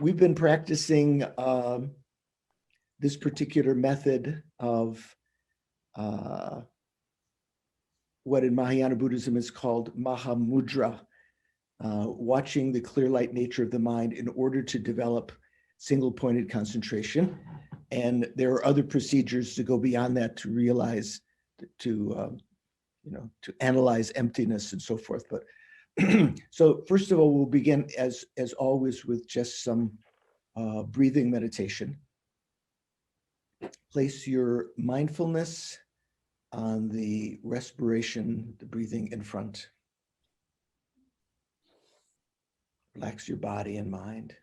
we've been practicing this particular method of what in Mahayana Buddhism is called Mahamudra, watching the clear light nature of the mind in order to develop single-pointed concentration. And there are other procedures to go beyond that to realize, to analyze emptiness and so forth. But so first of all, we'll begin as always with just some breathing meditation. Place your mindfulness on the respiration, the breathing in front. Relax your body and mind.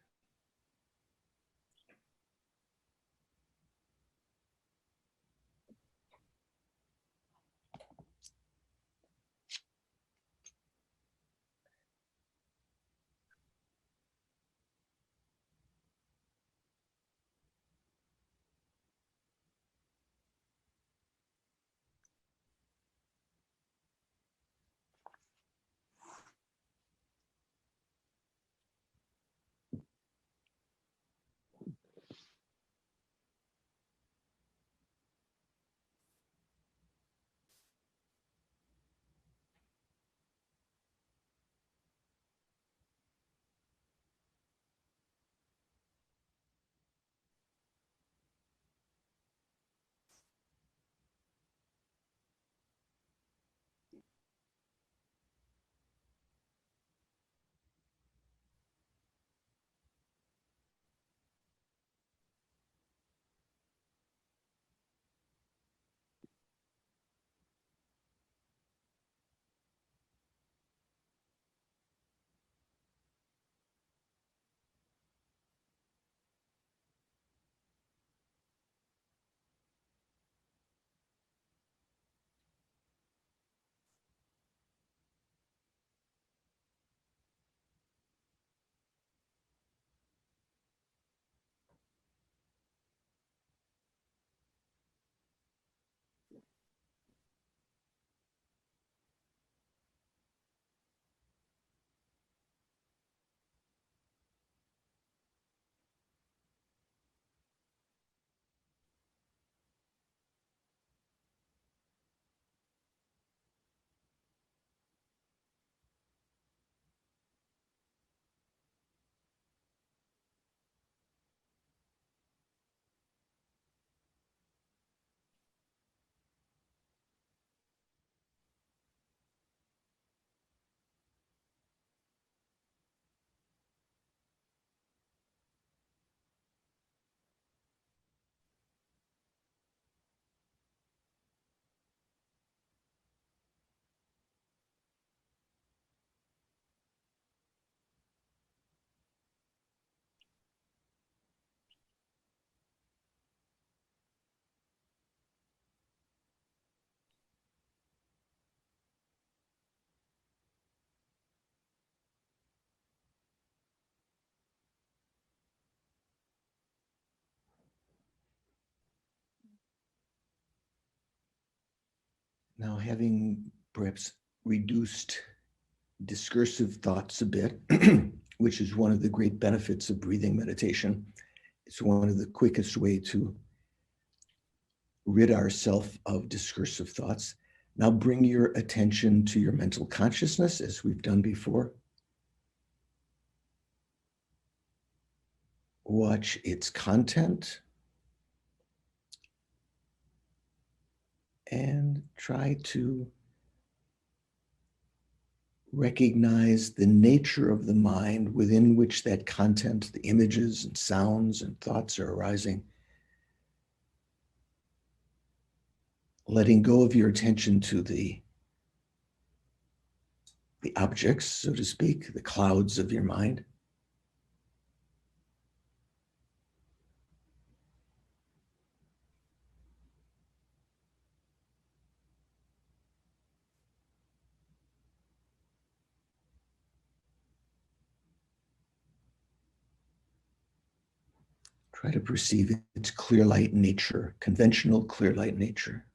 Now, having perhaps reduced discursive thoughts a bit, which is one of the great benefits of breathing meditation. It's one of the quickest way to rid ourselves of discursive thoughts. Now bring your attention to your mental consciousness as we've done before. Watch its content and try to recognize the nature of the mind within which that content, the images and sounds and thoughts are arising. Letting go of your attention to the objects, so to speak, the clouds of your mind. Try to perceive its clear light nature, conventional clear light nature.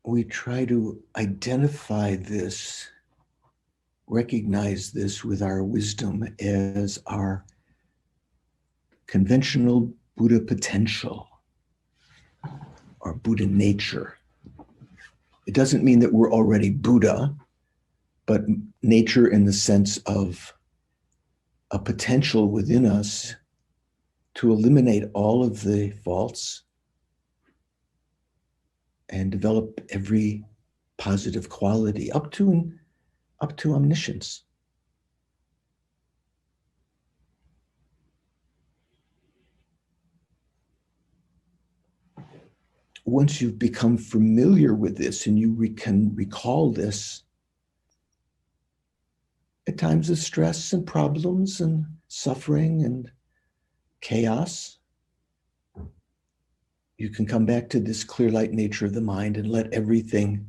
we try to identify this, recognize this with our wisdom as our conventional Buddha potential or Buddha nature. It doesn't mean that we're already Buddha, but nature in the sense of a potential within us to eliminate all of the faults and develop every positive quality up to omniscience. Once you've become familiar with this and you can recall this, at times of stress and problems and suffering and chaos, you can come back to this clear light nature of the mind and let everything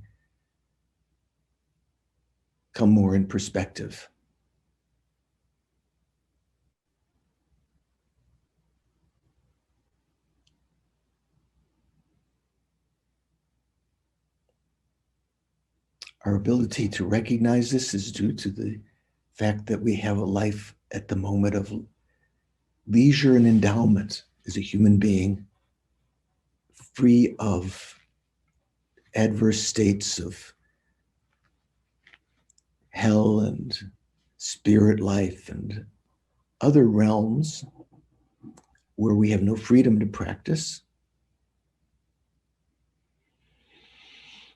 come more in perspective. Our ability to recognize this is due to the fact that we have a life at the moment of leisure and endowment as a human being, free of adverse states of hell and spirit life and other realms where we have no freedom to practice.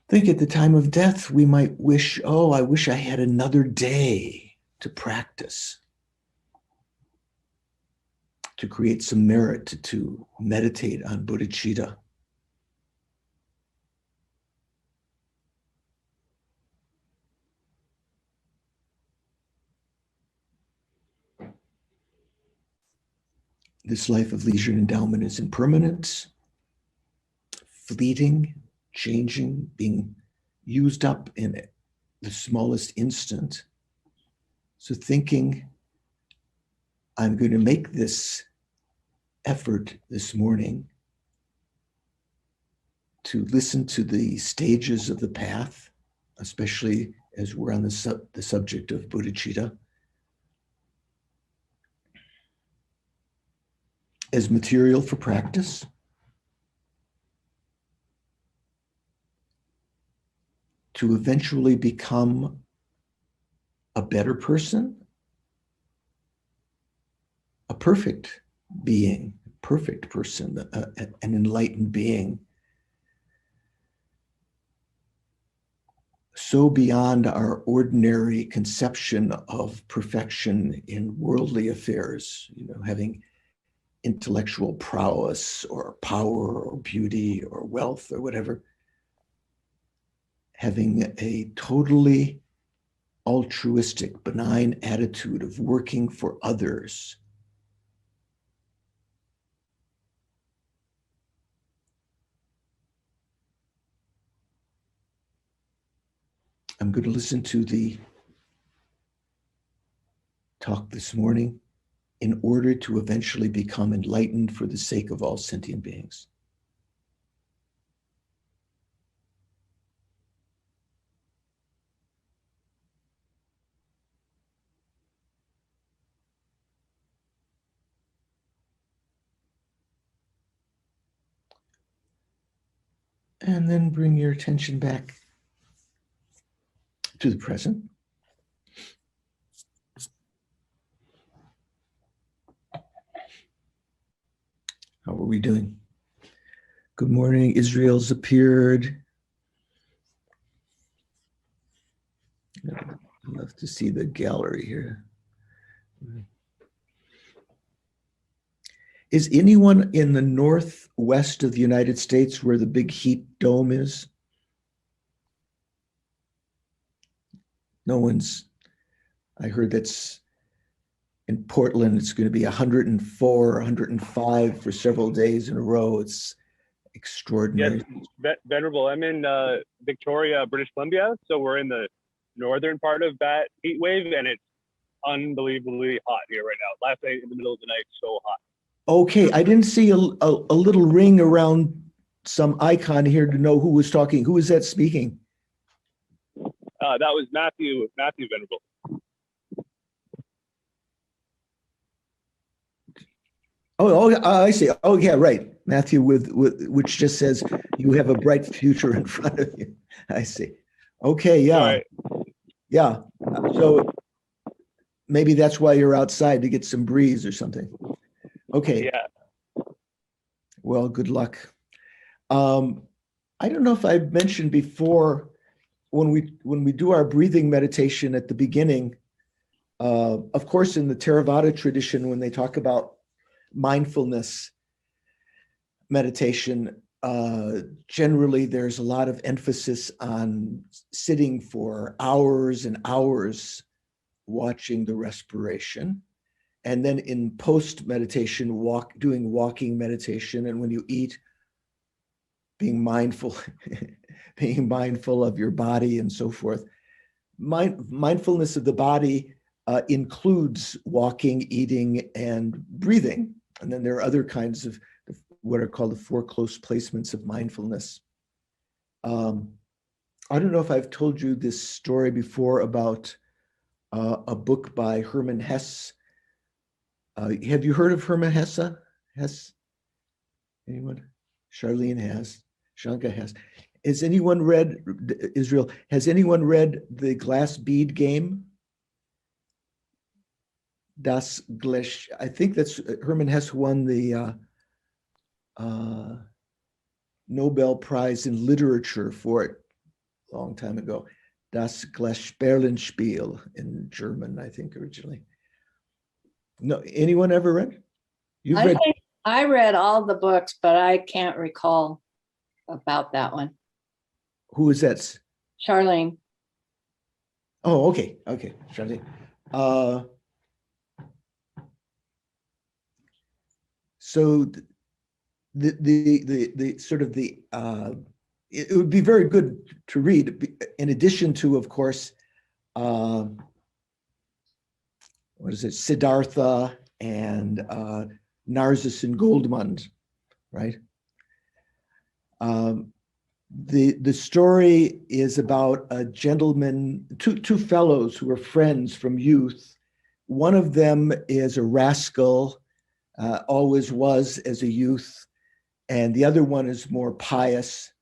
I think at the time of death, we might wish, oh, I wish I had another day to practice, to create some merit, to meditate on bodhicitta. This life of leisure and endowment is impermanent, fleeting, changing, being used up in the smallest instant. So thinking, I'm going to make this effort this morning to listen to the stages of the path, especially as we're on the subject of bodhicitta, as material for practice. To eventually become a better person, a perfect being, perfect person, an enlightened being, so beyond our ordinary conception of perfection in worldly affairs, having intellectual prowess or power or beauty or wealth or whatever, having a totally altruistic, benign attitude of working for others. I'm going to listen to the talk this morning in order to eventually become enlightened for the sake of all sentient beings. And then bring your attention back to the present. How are we doing? Good morning. Israel's appeared. I'd love to see the gallery here. Is anyone in the northwest of the United States where the big heat dome is? No one's. I heard that's in Portland. It's going to be 104, 105 for several days in a row. It's extraordinary. Yes, Venerable. I'm in Victoria, British Columbia. So we're in the northern part of that heat wave, and it's unbelievably hot here right now. Last night in the middle of the night, so hot. Okay, I didn't see a little ring around some icon here to know who was talking. Who was that speaking? That was Matthew Venerable. Oh, I see. Oh, yeah, right. Matthew with which just says you have a bright future in front of you. I see. Okay, yeah. Right. Yeah. So maybe that's why you're outside, to get some breeze or something. Okay. Yeah. Well, good luck. I don't know if I've mentioned before, when we do our breathing meditation at the beginning, of course, in the Theravada tradition, when they talk about mindfulness meditation, generally there's a lot of emphasis on sitting for hours and hours watching the respiration. And then in post meditation, doing walking meditation. And when you eat, being mindful, being mindful of your body and so forth. Mindfulness of the body includes walking, eating, and breathing. And then there are other kinds of what are called the four close placements of mindfulness. I don't know if I've told you this story before about a book by Hermann Hesse. Have you heard of Hermann Hesse? Hesse? Anyone? Charlene has. Shanka has. Has anyone read, Israel, has anyone read The Glass Bead Game? Das Gleich, I think that's Hermann Hesse won the Nobel Prize in Literature for it a long time ago. Das Gleichperlenspiel in German, I think, originally. No, anyone ever read? You've read? I read all the books, but I can't recall about that one. Who is that? Charlene. Oh, okay, Charlene. So the sort of the it would be very good to read, in addition to, of course, what is it, Siddhartha and Narcissus and Goldmund, right? The story is about a gentleman, two fellows who are friends from youth. One of them is a rascal, always was as a youth, and the other one is more pious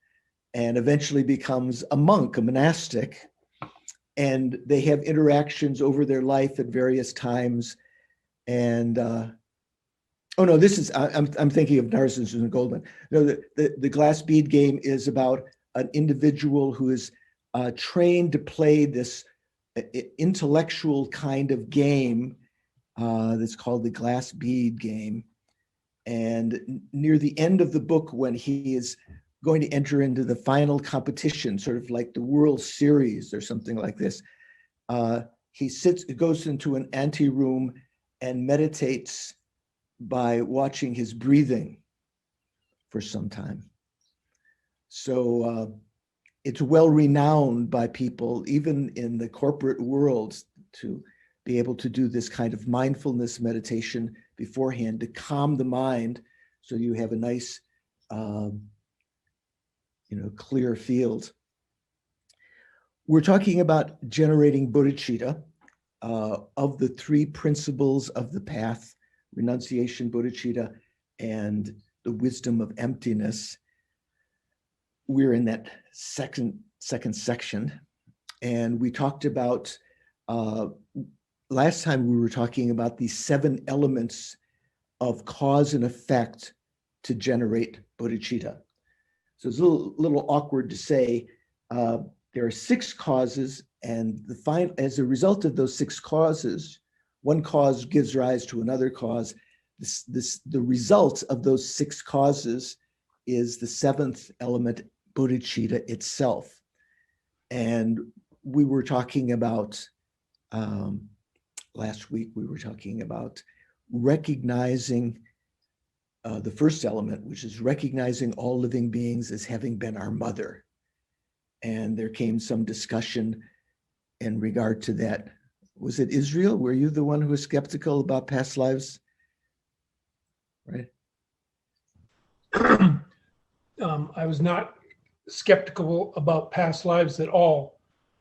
and eventually becomes a monk, a monastic. And they have interactions over their life at various times. And oh no, this is, I'm thinking of Narcissus and Goldman. No, the Glass Bead Game is about an individual who is trained to play this intellectual kind of game that's called the Glass Bead Game. And near the end of the book, when he is going to enter into the final competition, sort of like the World Series or something like this, he goes into an anteroom and meditates by watching his breathing for some time. So it's well renowned by people, even in the corporate world, to be able to do this kind of mindfulness meditation beforehand to calm the mind, so you have a nice, clear field. We're talking about generating bodhicitta, of the three principles of the path: renunciation, bodhicitta, and the wisdom of emptiness. We're in that second section, and we talked about, last time we were talking about the 7 elements of cause and effect to generate bodhicitta. So it's a little awkward to say there are 6 causes, and as a result of those 6 causes, one cause gives rise to another cause. The result of those 6 causes is the 7th element, bodhicitta itself. And we were talking about, last week, we were talking about recognizing the first element, which is recognizing all living beings as having been our mother. And there came some discussion in regard to that. Was it Israel? Were you the one who was skeptical about past lives? Right? I was not skeptical about past lives at all.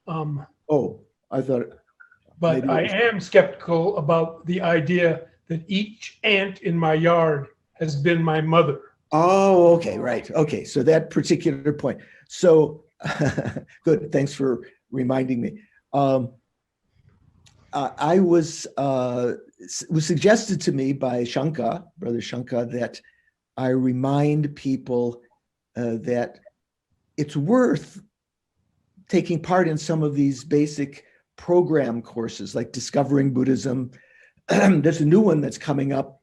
Oh, I thought, But maybe I it was- am skeptical about the idea that each ant in my yard has been my mother. oh, okay, right. Okay, so that particular point. So, good, thanks for reminding me. I was, it was suggested to me by Shanka, Brother Shanka, that I remind people that it's worth taking part in some of these basic program courses like Discovering Buddhism. There's a new one that's coming up.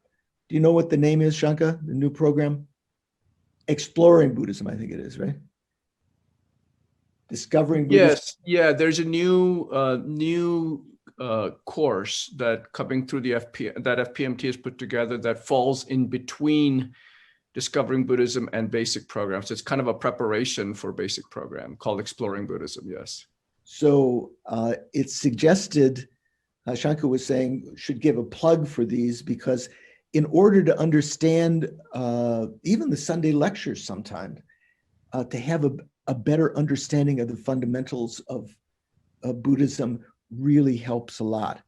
Do you know what the name is, Shanka? The new program? Exploring Buddhism, I think it is, right? Discovering Buddhism. Yes, yeah, there's a new course that coming through the FPMT has put together that falls in between Discovering Buddhism and basic programs. It's kind of a preparation for basic program called Exploring Buddhism, yes. So it's suggested, Shanka was saying, should give a plug for these because in order to understand even the Sunday lectures sometimes, to have a better understanding of the fundamentals of Buddhism really helps a lot.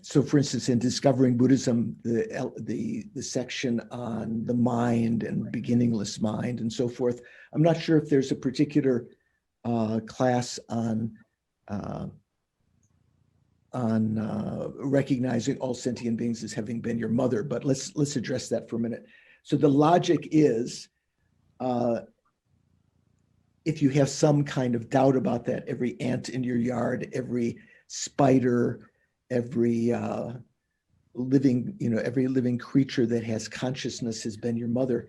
So for instance, in Discovering Buddhism, the section on the mind and beginningless mind and so forth, I'm not sure if there's a particular class on recognizing all sentient beings as having been your mother, but let's address that for a minute. So the logic is, if you have some kind of doubt about that, every ant in your yard, every spider, every every living creature that has consciousness has been your mother.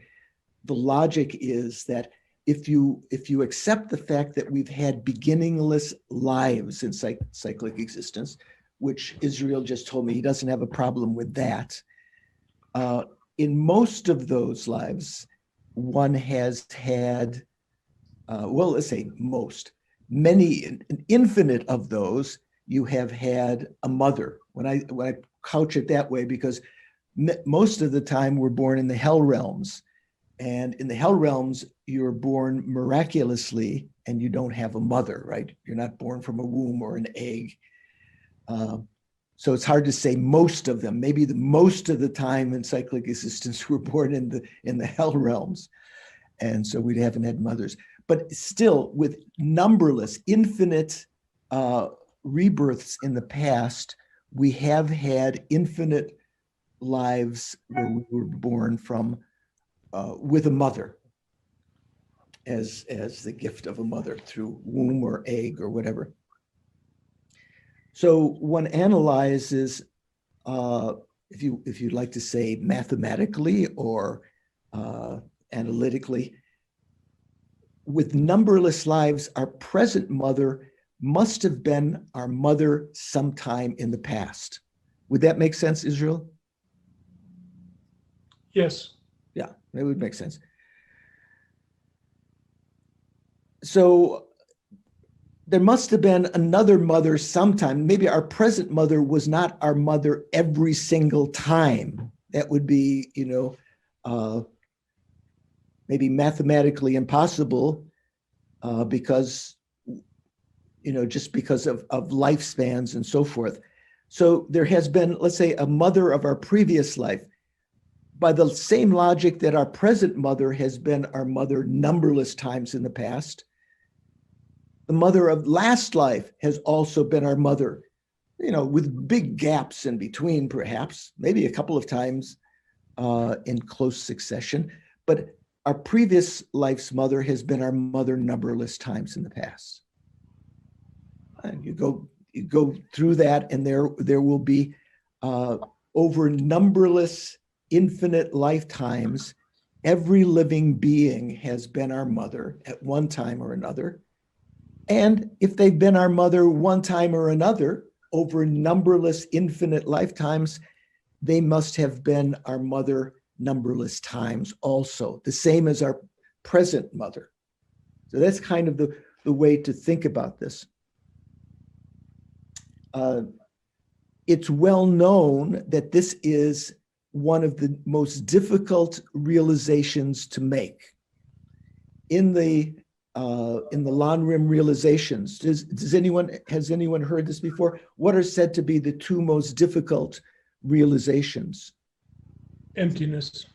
The logic is that if you accept the fact that we've had beginningless lives in cyclic existence, which Israel just told me he doesn't have a problem with that, in most of those lives, one has had, well, let's say most, many, an infinite of those, you have had a mother. When I couch it that way, because most of the time we're born in the hell realms, and in the hell realms, you're born miraculously and you don't have a mother, right? You're not born from a womb or an egg. So it's hard to say most of them. Maybe the most of the time in cyclic existence, we're born in the hell realms. And so we haven't had mothers. But still, with numberless, infinite rebirths in the past, we have had infinite lives where we were born from with a mother as the gift of a mother through womb or egg or whatever. So one analyzes, if you'd like to say mathematically or analytically, with numberless lives, our present mother must have been our mother sometime in the past. Would that make sense, Israel? Yes. Yeah, that would make sense. So there must have been another mother sometime. Maybe our present mother was not our mother every single time. That would be, maybe mathematically impossible because, just because of lifespans and so forth. So there has been, let's say, a mother of our previous life. By the same logic that our present mother has been our mother numberless times in the past, the mother of last life has also been our mother, with big gaps in between, perhaps, maybe a couple of times in close succession. But our previous life's mother has been our mother numberless times in the past. And you go through that, and there will be over numberless infinite lifetimes, every living being has been our mother at one time or another. And if they've been our mother one time or another over numberless infinite lifetimes, they must have been our mother numberless times also, the same as our present mother. So that's kind of the way to think about this. It's well known that this is one of the most difficult realizations to make. In the Lanrim realizations, has anyone heard this before? What are said to be the two most difficult realizations? Emptiness.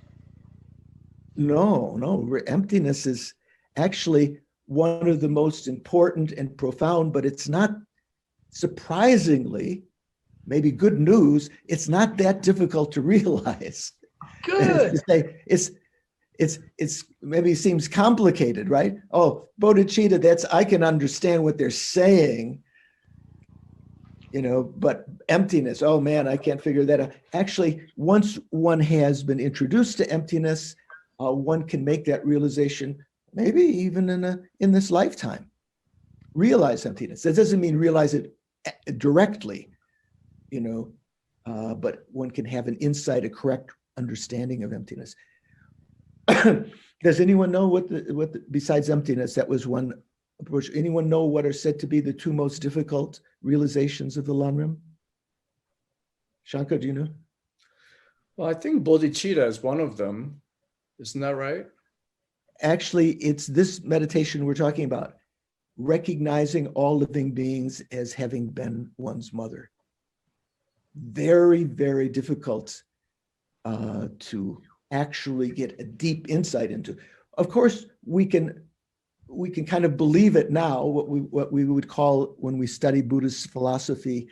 No, emptiness is actually one of the most important and profound, but it's not, surprisingly, maybe good news, it's not that difficult to realize. Good. It's maybe seems complicated, right? Oh, bodhicitta, I can understand what they're saying, but emptiness, oh man, I can't figure that out. Actually, once one has been introduced to emptiness, one can make that realization, maybe even in this lifetime. Realize emptiness. That doesn't mean realize it directly, but one can have an insight, a correct understanding of emptiness. Does anyone know what besides emptiness, that was one approach? Anyone know what are said to be the two most difficult realizations of the Lanrim? Shankar, do you know? Well, I think bodhicitta is one of them. Isn't that right? Actually, it's this meditation we're talking about, recognizing all living beings as having been one's mother. Very, very difficult to actually get a deep insight into. Of course, we can kind of believe it now, what we would call, when we study Buddhist philosophy,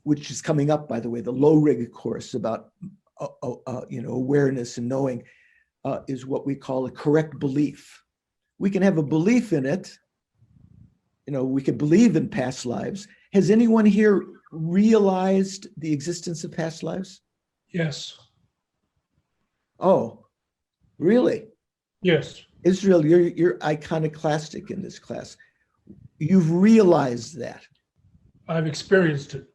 which is coming up, by the way, the low-rig course about awareness and knowing, is what we call a correct belief. We can have a belief in it. We can believe in past lives. Has anyone here realized the existence of past lives? Yes. Oh, really? Yes. Israel, you're iconoclastic in this class. You've realized that. I've experienced it.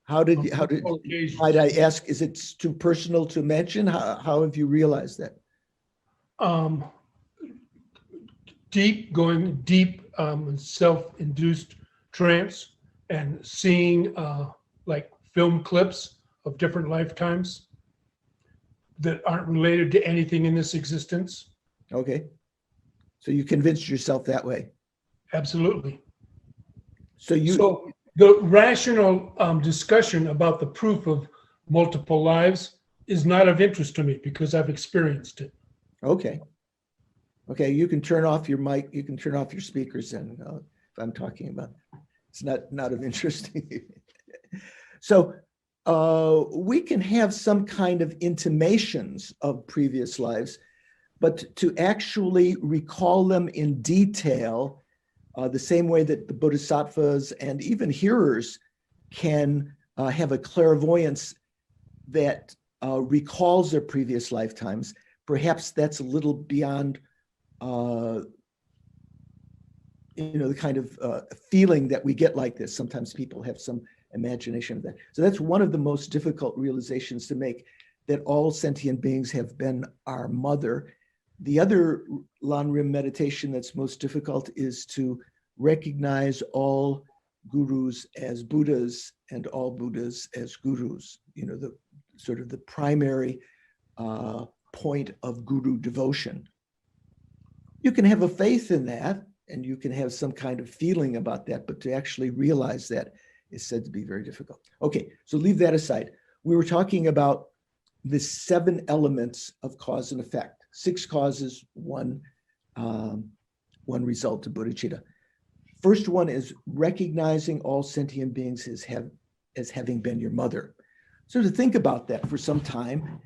Might I ask, is it too personal to mention? How have you realized that? Going deep self-induced trance and seeing like film clips of different lifetimes that aren't related to anything in this existence. Okay. So you convinced yourself that way. Absolutely. So the rational discussion about the proof of multiple lives is not of interest to me because I've experienced it. Okay. Okay, you can turn off your mic, you can turn off your speakers and if I'm talking about, it's not of interest. So we can have some kind of intimations of previous lives, but to actually recall them in detail, the same way that the bodhisattvas and even hearers can have a clairvoyance that recalls their previous lifetimes, perhaps that's a little beyond the kind of feeling that we get like this. Sometimes people have some imagination of that. So that's one of the most difficult realizations to make, that all sentient beings have been our mother. The other Lanrim meditation that's most difficult is to recognize all gurus as Buddhas and all Buddhas as gurus. The sort of the primary point of guru devotion. You can have a faith in that and you can have some kind of feeling about that, but to actually realize that is said to be very difficult. Okay, so leave that aside. We were talking about the 7 elements of cause and effect, 6 causes, one result of bodhicitta. First one is recognizing all sentient beings as having been your mother. So to think about that for some time,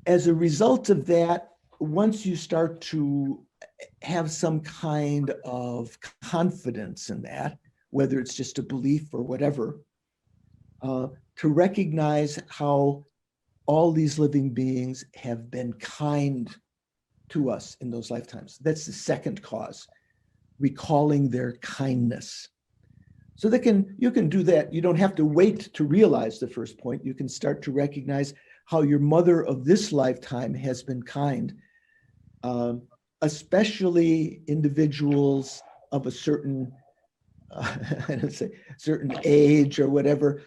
as a result of that, once you start to have some kind of confidence in that, whether it's just a belief or whatever, to recognize how all these living beings have been kind to us in those lifetimes. That's the second cause, recalling their kindness. So you can do that. You don't have to wait to realize the first point. You can start to recognize how your mother of this lifetime has been kind, especially individuals of a certain, certain age or whatever.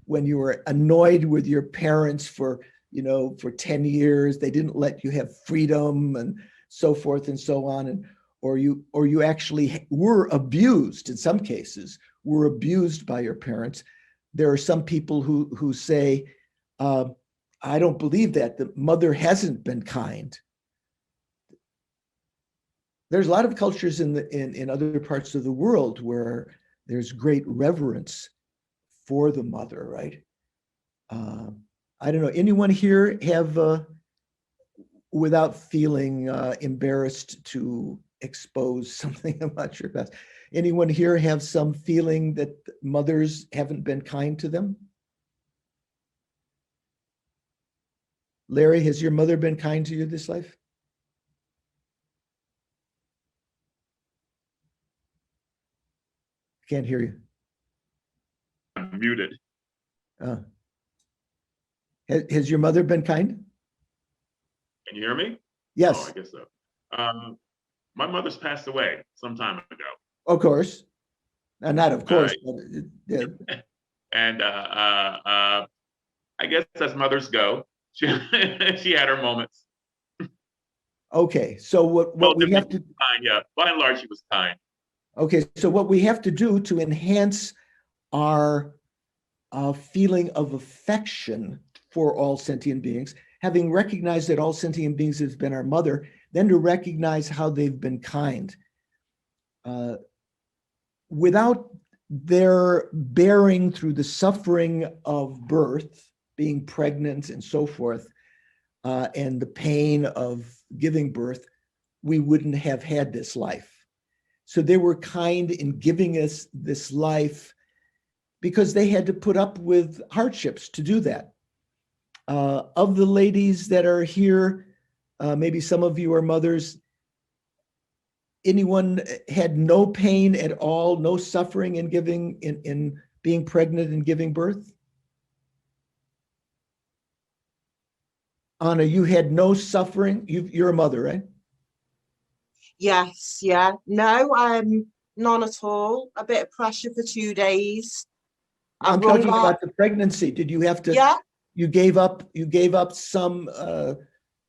when you were annoyed with your parents for, for 10 years, they didn't let you have freedom and so forth and so on. And, or you actually were abused in some cases, were abused by your parents. There are some people who say, I don't believe that. The mother hasn't been kind. There's a lot of cultures in other parts of the world where there's great reverence for the mother, right? I don't know, anyone here have, without feeling embarrassed to expose something about your past, anyone here have some feeling that mothers haven't been kind to them? Larry, has your mother been kind to you this life? Can't hear you. I'm muted. Has your mother been kind? Can you hear me? Yes. Oh, I guess so. My mother's passed away some time ago. Of course. Not of course. Right. But, And I guess as mothers go, she had her moments. okay, so what we have to kind, yeah, by and large, she was kind. Okay, so what we have to do to enhance our feeling of affection for all sentient beings, having recognized that all sentient beings have been our mother, then to recognize how they've been kind. Without their bearing through the suffering of birth, being pregnant and so forth, and the pain of giving birth, we wouldn't have had this life. So they were kind in giving us this life because they had to put up with hardships to do that. Of the ladies that are here, maybe some of you are mothers, anyone had no pain at all, no suffering in giving, in being pregnant and giving birth? Anna, you had no suffering? You're a mother, right? Yes, yeah. No, none at all. A bit of pressure for 2 days. I'm talking about the pregnancy. Did you have to, Yeah. you gave up some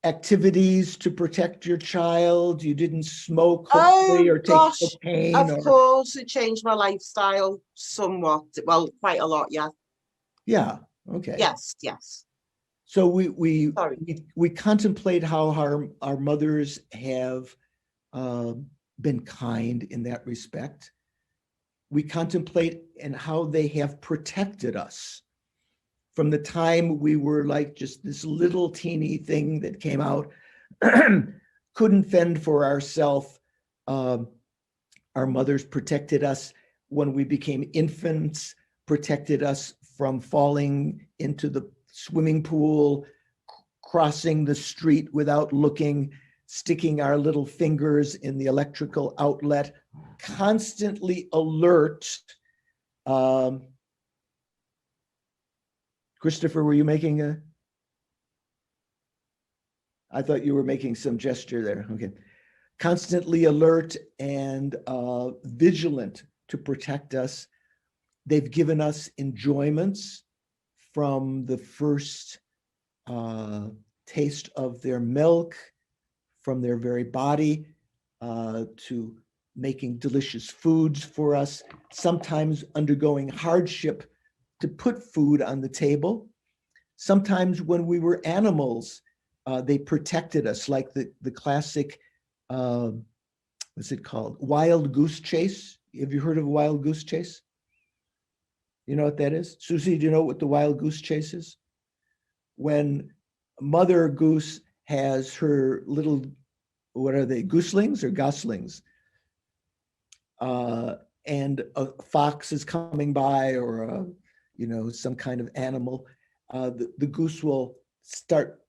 activities to protect your child? You didn't smoke, hopefully, or take cocaine? Of course, it changed my lifestyle somewhat. Well, quite a lot, yeah. Yeah, okay. Yes, yes. So we contemplate how our mothers have been kind in that respect. We contemplate and how they have protected us from the time we were like just this little teeny thing that came out, couldn't fend for ourselves. Our mothers protected us when we became infants, protected us from falling into the swimming pool, crossing the street without looking, sticking our little fingers in the electrical outlet, constantly alert. Christopher, were you making a? I thought you were making some gesture there. Okay. Constantly alert and vigilant to protect us. They've given us enjoyments from the first taste of their milk, from their very body, to making delicious foods for us, sometimes undergoing hardship to put food on the table. Sometimes when we were animals, they protected us, like the classic, what's it called? Wild goose chase. Have you heard of a wild goose chase? You know what that is? Susie, do you know what the wild goose chase is? When mother goose has her little, what are they, gooselings or goslings? And a fox is coming by, or some kind of animal. The goose will start,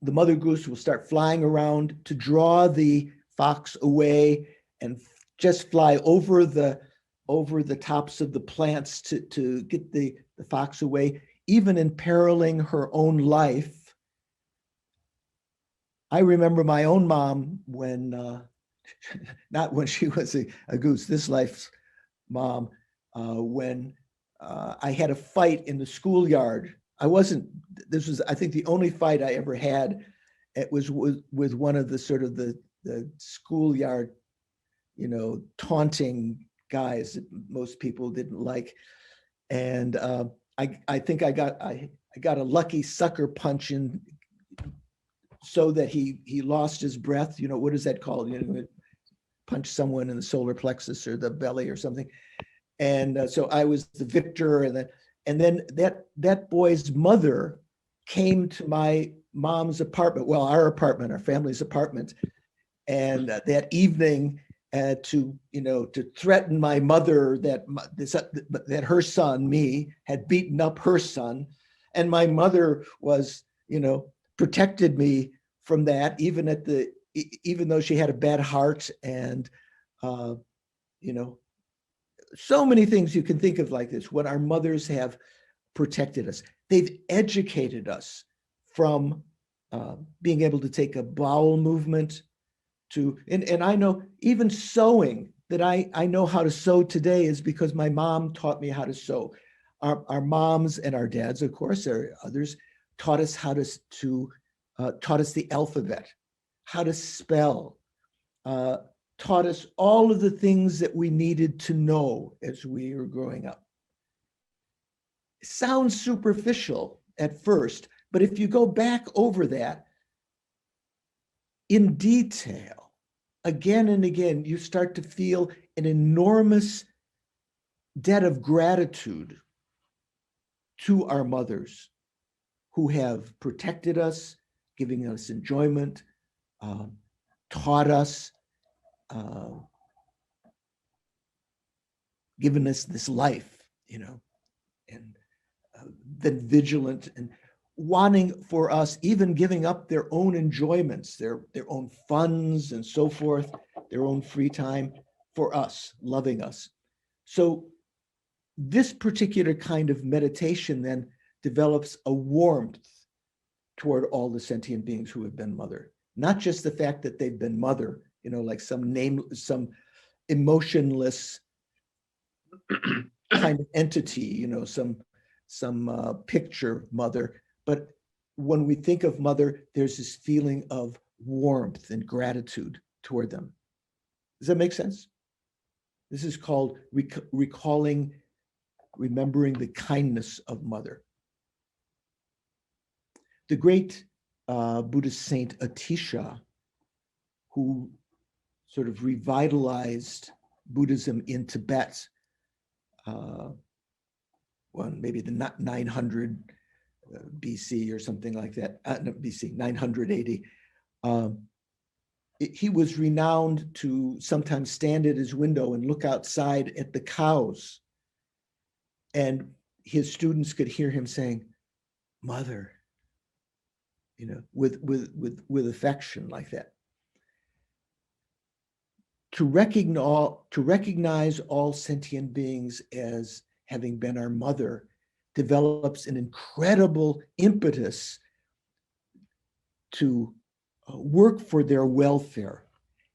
the mother goose will start flying around to draw the fox away and just fly over the tops of the plants to get the fox away, even imperiling her own life. I remember my own mom when, not when she was a goose, this life's mom, when I had a fight in the schoolyard. This was, I think, the only fight I ever had. It was with one of the sort of the schoolyard, taunting guys that most people didn't like. And I think I got a lucky sucker punch in, so that he lost his breath. What is that called? Punch someone in the solar plexus or the belly or something. And so I was the victor. And then that boy's mother came to my mom's apartment, well, our apartment, our family's apartment, and that evening to threaten my mother that her son, me, had beaten up her son, and my mother was, protected me from that, even though she had a bad heart, and so many things you can think of like this. When our mothers have protected us, they've educated us from being able to take a bowel movement to, and I know even sewing, that I know how to sew today is because my mom taught me how to sew. Our moms and our dads, of course, there are others, taught us taught us the alphabet, how to spell, taught us all of the things that we needed to know as we were growing up. It sounds superficial at first, but if you go back over that in detail, again and again, you start to feel an enormous debt of gratitude to our mothers who have protected us, giving us enjoyment, taught us, given us this life, and been vigilant and wanting for us, even giving up their own enjoyments, their own funds and so forth, their own free time for us, loving us. So this particular kind of meditation then develops a warmth toward all the sentient beings who have been mother, not just the fact that they've been mother, like some emotionless kind of entity, some picture mother. But when we think of mother, there's this feeling of warmth and gratitude toward them. Does that make sense? This is called remembering the kindness of mother. The great Buddhist saint Atisha, who sort of revitalized Buddhism in Tibet, maybe the 900 BC or something like that, not BC, 980. He was renowned to sometimes stand at his window and look outside at the cows. And his students could hear him saying, "Mother," with affection like that. To recognize all sentient beings as having been our mother develops an incredible impetus to work for their welfare,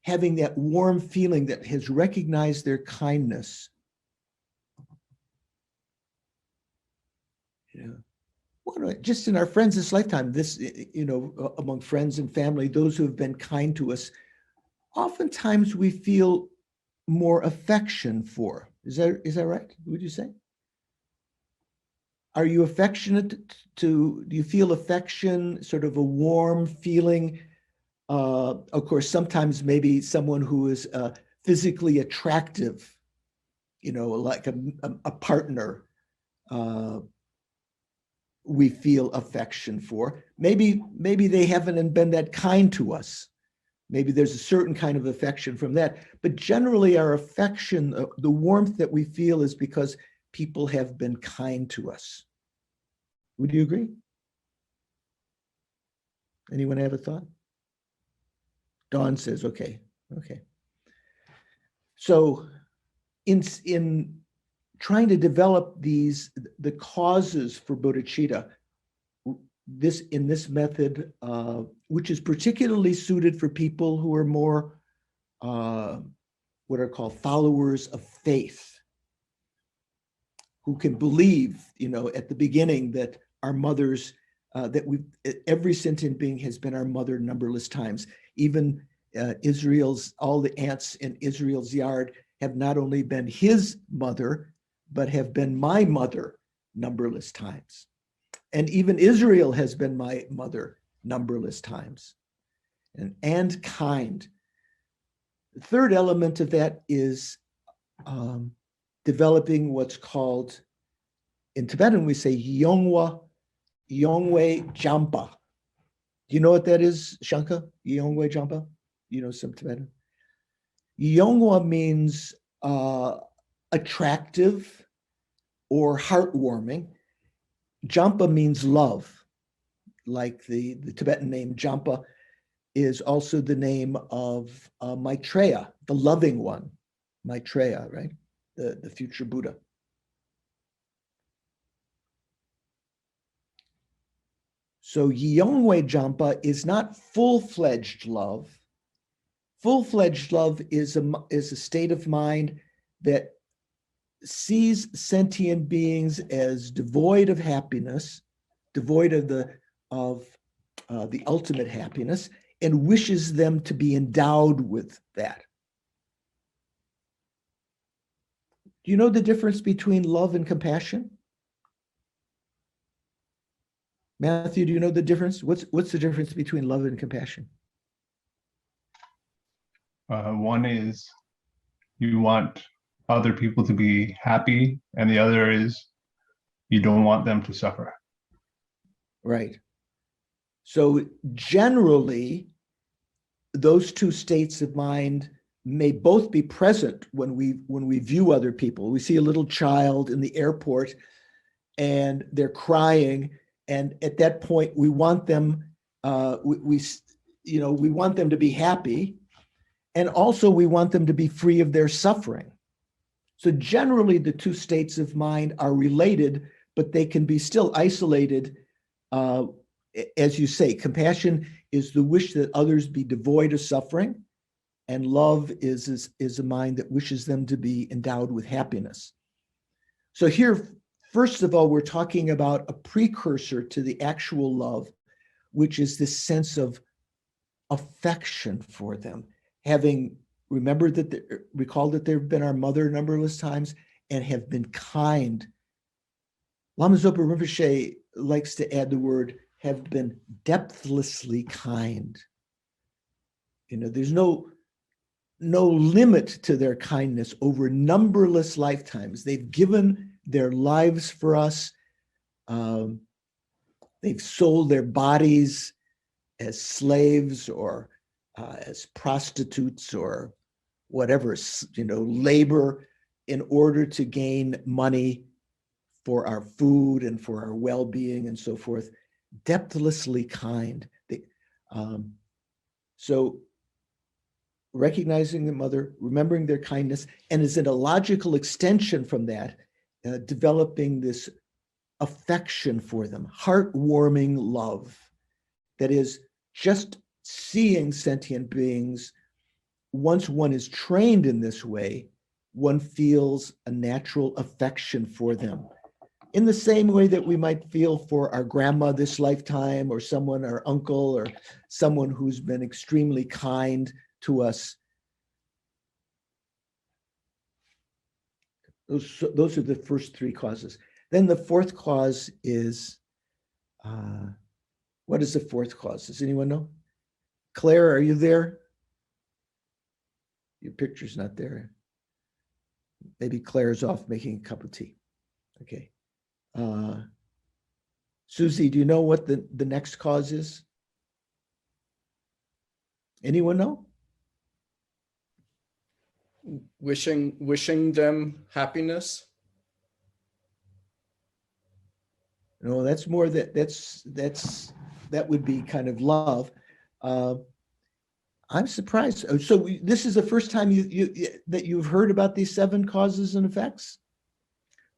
having that warm feeling that has recognized their kindness. Just in our friends this lifetime, among friends and family, those who have been kind to us, oftentimes we feel more affection for. Is that right? Would you say? Are you affectionate do you feel affection, sort of a warm feeling? Of course, sometimes maybe someone who is physically attractive, like a partner, we feel affection for. Maybe they haven't been that kind to us. Maybe there's a certain kind of affection from that. But generally our affection, the warmth that we feel, is because people have been kind to us. Would you agree? Anyone have a thought? Dawn says, okay. So in trying to develop the causes for bodhicitta, in this method, which is particularly suited for people who are more what are called followers of faith. who can believe, at the beginning that our mothers, every sentient being has been our mother numberless times. Even all the ants in Israel's yard have not only been his mother, but have been my mother numberless times. And even Israel has been my mother numberless times. And kind. The third element of that is developing what's called, in Tibetan we say Yongwe Jampa. Do you know what that is, Shanka? Yongwe Jampa? You know some Tibetan? Yongwa means attractive or heartwarming. Jampa means love. Like the Tibetan name Jampa is also the name of Maitreya, the loving one. Maitreya, right? The future Buddha. So Yongwe Jampa is not full-fledged love. Full-fledged love is a state of mind that sees sentient beings as devoid of happiness, devoid of the ultimate happiness, and wishes them to be endowed with that. Do you know the difference between love and compassion? Matthew, do you know the difference? What's the difference between love and compassion? One is you want other people to be happy, and the other is you don't want them to suffer. Right. So generally, those two states of mind may both be present when we view other people. We see a little child in the airport and they're crying, and at that point we want them we want them to be happy, and also we want them to be free of their suffering. So generally the two states of mind are related, but they can be still isolated. As you say, compassion is the wish that others be devoid of suffering, and love is a mind that wishes them to be endowed with happiness. So here, first of all, we're talking about a precursor to the actual love, which is this sense of affection for them, having remembered that, recalled that they've been our mother numberless times and have been kind. Lama Zopa Rinpoche likes to add the word, have been depthlessly kind. There's no limit to their kindness over numberless lifetimes. They've given their lives for us. They've sold their bodies as slaves or as prostitutes or whatever, labor in order to gain money for our food and for our well-being and so forth. Depthlessly kind. So recognizing the mother, remembering their kindness, and as in a logical extension from that, developing this affection for them, heartwarming love. That is, just seeing sentient beings, once one is trained in this way, one feels a natural affection for them. In the same way that we might feel for our grandma this lifetime, or someone, our uncle, or someone who's been extremely kind to us. Those are the first three causes. Then the fourth cause is, what is the fourth cause? Does anyone know? Claire, are you there? Your picture's not there. Maybe Claire's off making a cup of tea. Okay. Susie, do you know what the next cause is? Anyone know? Wishing them happiness. No, that's more that would be kind of love. I'm surprised. So this is the first time that you've heard about these 7 causes and effects?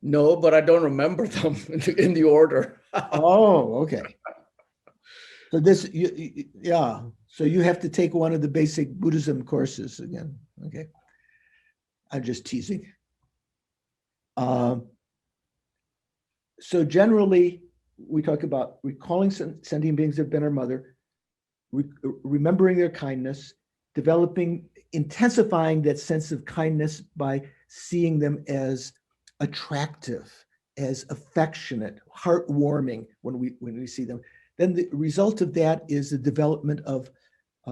No, but I don't remember them in the order. Oh, okay. So yeah. So you have to take one of the basic Buddhism courses again. Okay. I'm just teasing. So generally, we talk about recalling sentient beings that have been our mother, remembering their kindness, developing, intensifying that sense of kindness by seeing them as attractive, as affectionate, heartwarming when we see them. Then the result of that is the development of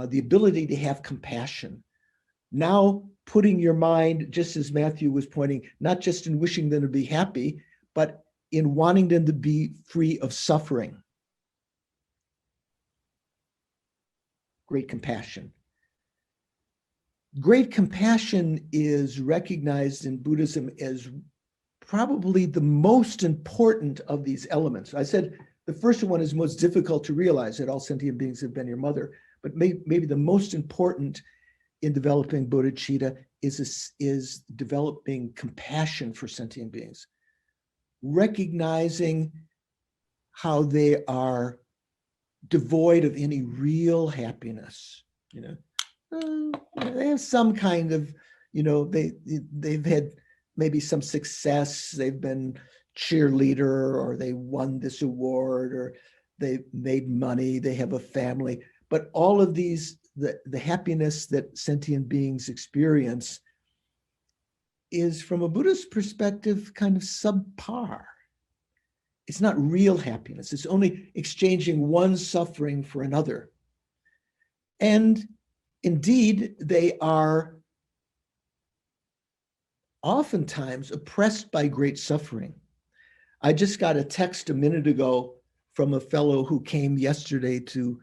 the ability to have compassion. Now putting your mind, just as Matthew was pointing, not just in wishing them to be happy, but in wanting them to be free of suffering. Great compassion. Great compassion is recognized in Buddhism as probably the most important of these elements. I said the first one is most difficult to realize, that all sentient beings have been your mother, but maybe the most important in developing bodhicitta is developing compassion for sentient beings, recognizing how they are devoid of any real happiness. They have some kind of, they've had maybe some success, they've been cheerleader, or they won this award, or they made money, they have a family. But all of these, the happiness that sentient beings experience is, from a Buddhist perspective, kind of subpar. It's not real happiness. It's only exchanging one suffering for another. And indeed, they are oftentimes oppressed by great suffering. I just got a text a minute ago from a fellow who came yesterday to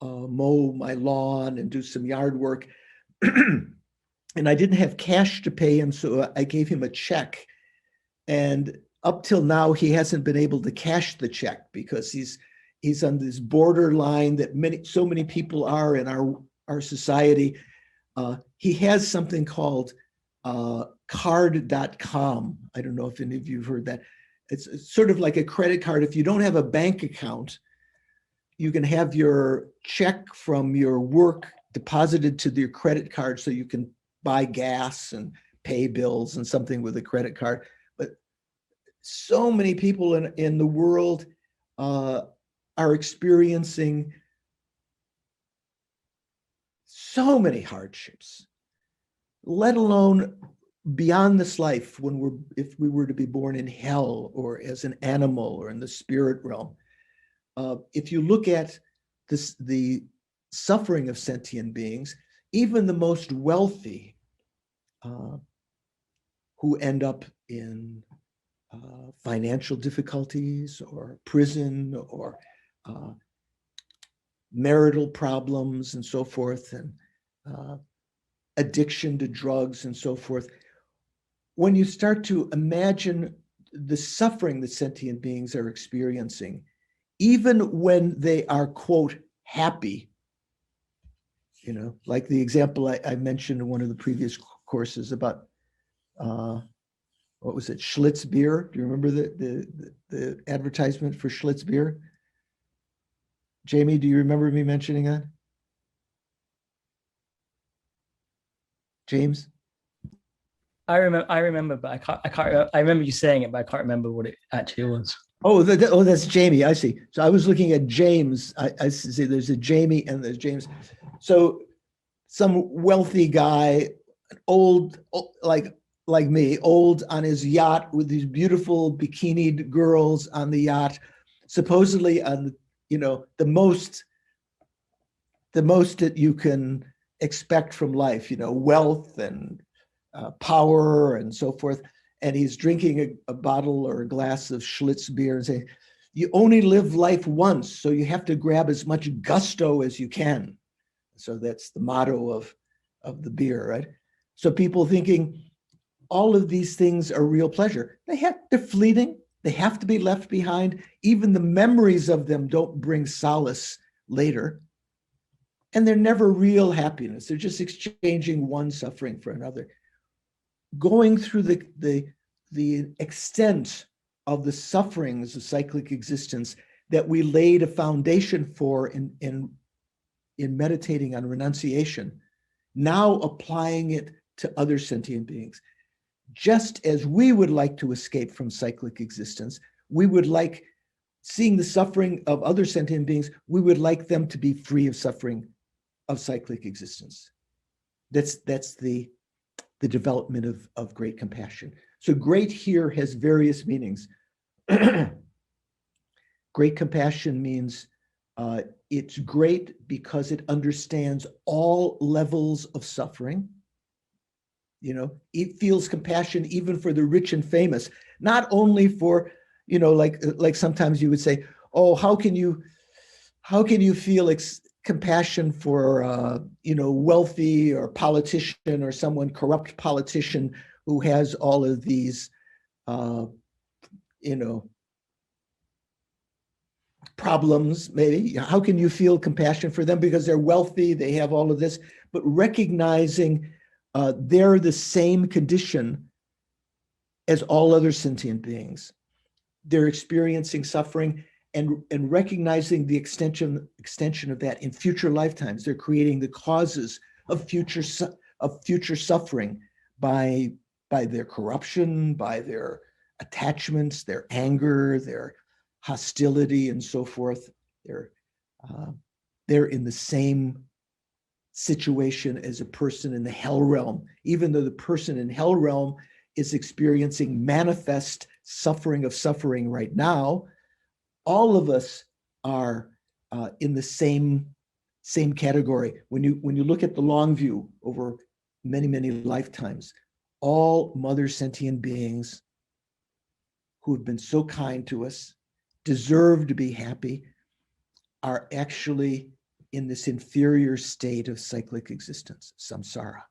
mow my lawn and do some yard work. And I didn't have cash to pay him, so I gave him a check. And up till now, he hasn't been able to cash the check because he's on this borderline that so many people are in our society. He has something called card.com. I don't know if any of you have heard that. It's sort of like a credit card. If you don't have a bank account, you can have your check from your work deposited to your credit card so you can buy gas and pay bills and something with a credit card. But so many people in the world are experiencing so many hardships, let alone beyond this life, if we were to be born in hell or as an animal or in the spirit realm. If you look at the suffering of sentient beings, even the most wealthy who end up in financial difficulties or prison or marital problems and so forth, and addiction to drugs and so forth. When you start to imagine the suffering that sentient beings are experiencing, even when they are, quote, happy, like the example I mentioned in one of the previous courses about, what was it, Schlitz beer? Do you remember the advertisement for Schlitz beer? Jamie, do you remember me mentioning that? James? I remember, but I can't remember. I remember you saying it, but I can't remember what it actually was. Oh, that's Jamie. I see. So I was looking at James. I see there's a Jamie and there's James. So some wealthy guy, old, like me, old, on his yacht with these beautiful bikinied girls on the yacht, supposedly on the most that you can expect from life, wealth and power and so forth. And he's drinking a bottle or a glass of Schlitz beer and saying, you only live life once, so you have to grab as much gusto as you can. So that's the motto of the beer, right? So people thinking all of these things are real pleasure. They're fleeting. They have to be left behind. Even the memories of them don't bring solace later. And they're never real happiness. They're just exchanging one suffering for another. Going through the extent of the sufferings of cyclic existence that we laid a foundation for in meditating on renunciation, now applying it to other sentient beings. Just as we would like to escape from cyclic existence, We would like, seeing the suffering of other sentient beings, we would like them to be free of suffering of cyclic existence. That's the development of great compassion. So great here has various meanings. Great compassion means it's great because it understands all levels of suffering. You know, it feels compassion even for the rich and famous, not only for, you know, like sometimes you would say, oh, how can you feel compassion for, you know, wealthy or politician or someone, corrupt politician who has all of these, you know, problems, maybe. How can you feel compassion for them? Because they're wealthy, they have all of this, but recognizing they're the same condition as all other sentient beings. They're experiencing suffering and recognizing the extension of that in future lifetimes. They're creating the causes of future suffering by their corruption, by their attachments, their anger, their hostility, and so forth. They're in the same situation as a person in the hell realm, even though the person in hell realm is experiencing manifest suffering right now. All of us are in the same category. When you look at the long view over many lifetimes, all mother sentient beings who have been so kind to us, deserve to be happy, are actually in this inferior state of cyclic existence, samsara.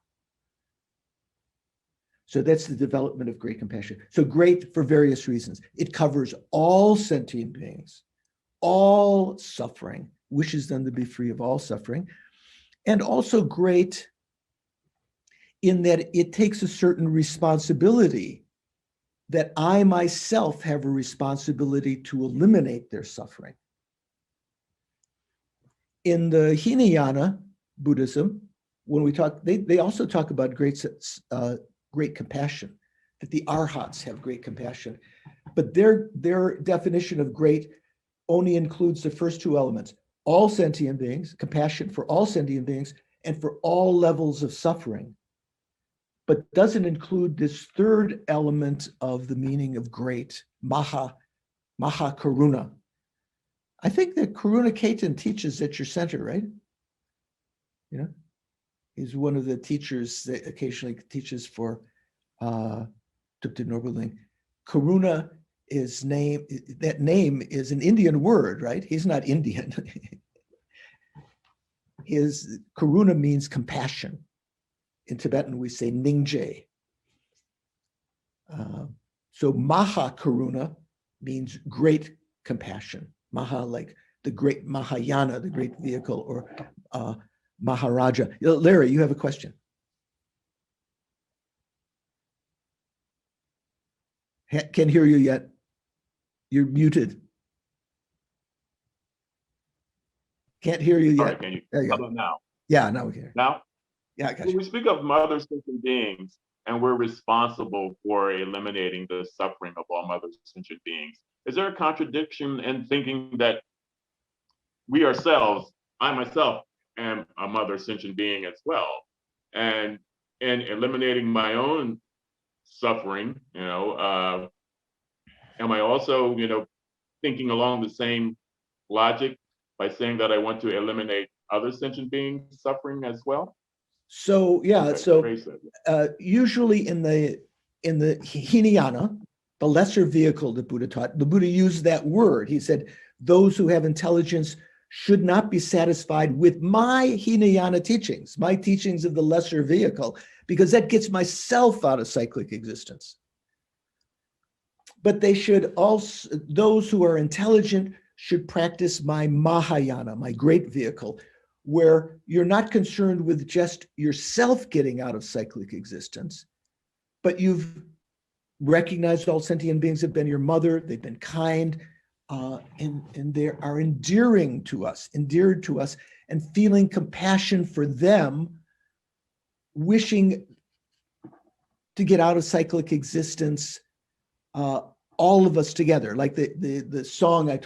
So that's the development of great compassion. So great for various reasons. It covers all sentient beings, all suffering, wishes them to be free of all suffering, and also great in that it takes a certain responsibility that I myself have a responsibility to eliminate their suffering. In the Hinayana Buddhism, when we talk, they also talk about great compassion, that the arhats have great compassion, but their definition of great only includes the first two elements: all sentient beings, compassion for all sentient beings, and for all levels of suffering, but doesn't include this third element of the meaning of great, maha karuna. I think that Karuna Ketan teaches at your center, right? You know, he's one of the teachers that occasionally teaches for Thupten Norberling. Karuna that name is an Indian word, right? He's not Indian. His Karuna means compassion. In Tibetan, we say Ningje. So Maha Karuna means great compassion. Maha, like the great Mahayana, the great vehicle, or Maharaja. Larry, you have a question. Can't hear you yet. You're muted. Can't hear you yet. All right, can you? There you How go. about now? Yeah, now we can hear. Now? Yeah, I got When you. we speak of mother sentient beings, and we're responsible for eliminating the suffering of all mother sentient beings, is there a contradiction in thinking that we ourselves, I myself, am a mother sentient being as well, and in eliminating my own suffering, am I also, thinking along the same logic by saying that I want to eliminate other sentient beings' suffering as well? So yeah, Okay, so phrase that. usually in the Hinayana, the lesser vehicle that Buddha taught, the Buddha used that word. He said, those who have intelligence should not be satisfied with my Hinayana teachings, my teachings of the lesser vehicle, because that gets myself out of cyclic existence. But they should also, those who are intelligent should practice my Mahayana, my great vehicle, where you're not concerned with just yourself getting out of cyclic existence, but you've recognized all sentient beings have been your mother, they've been kind, and they are endeared to us, and feeling compassion for them, wishing to get out of cyclic existence all of us together, like the song I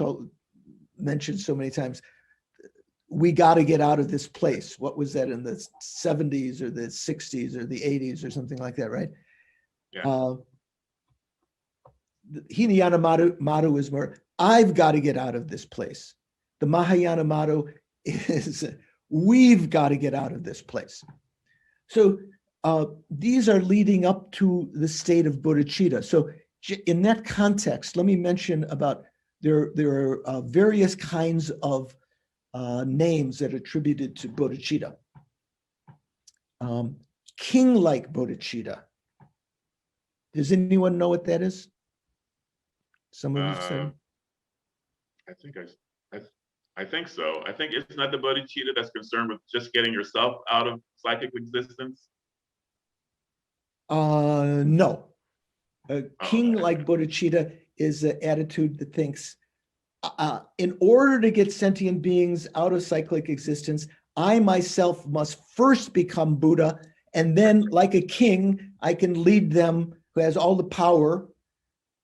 mentioned so many times, we got to get out of this place. What was that in the 70s or the 60s or the 80s or something like that, right? Yeah. The Hinayana motto is more, I've got to get out of this place. The Mahayana motto is, we've got to get out of this place. So these are leading up to the state of bodhicitta. So in that context, let me mention about there are various kinds of names that are attributed to bodhicitta. King-like bodhicitta. Does anyone know what that is? Some of you said. I think so. I think it's not the bodhicitta that's concerned with just getting yourself out of psychic existence. No. King-like bodhicitta is an attitude that thinks, in order to get sentient beings out of cyclic existence, I myself must first become Buddha, and then, like a king, I can lead them, who has all the power,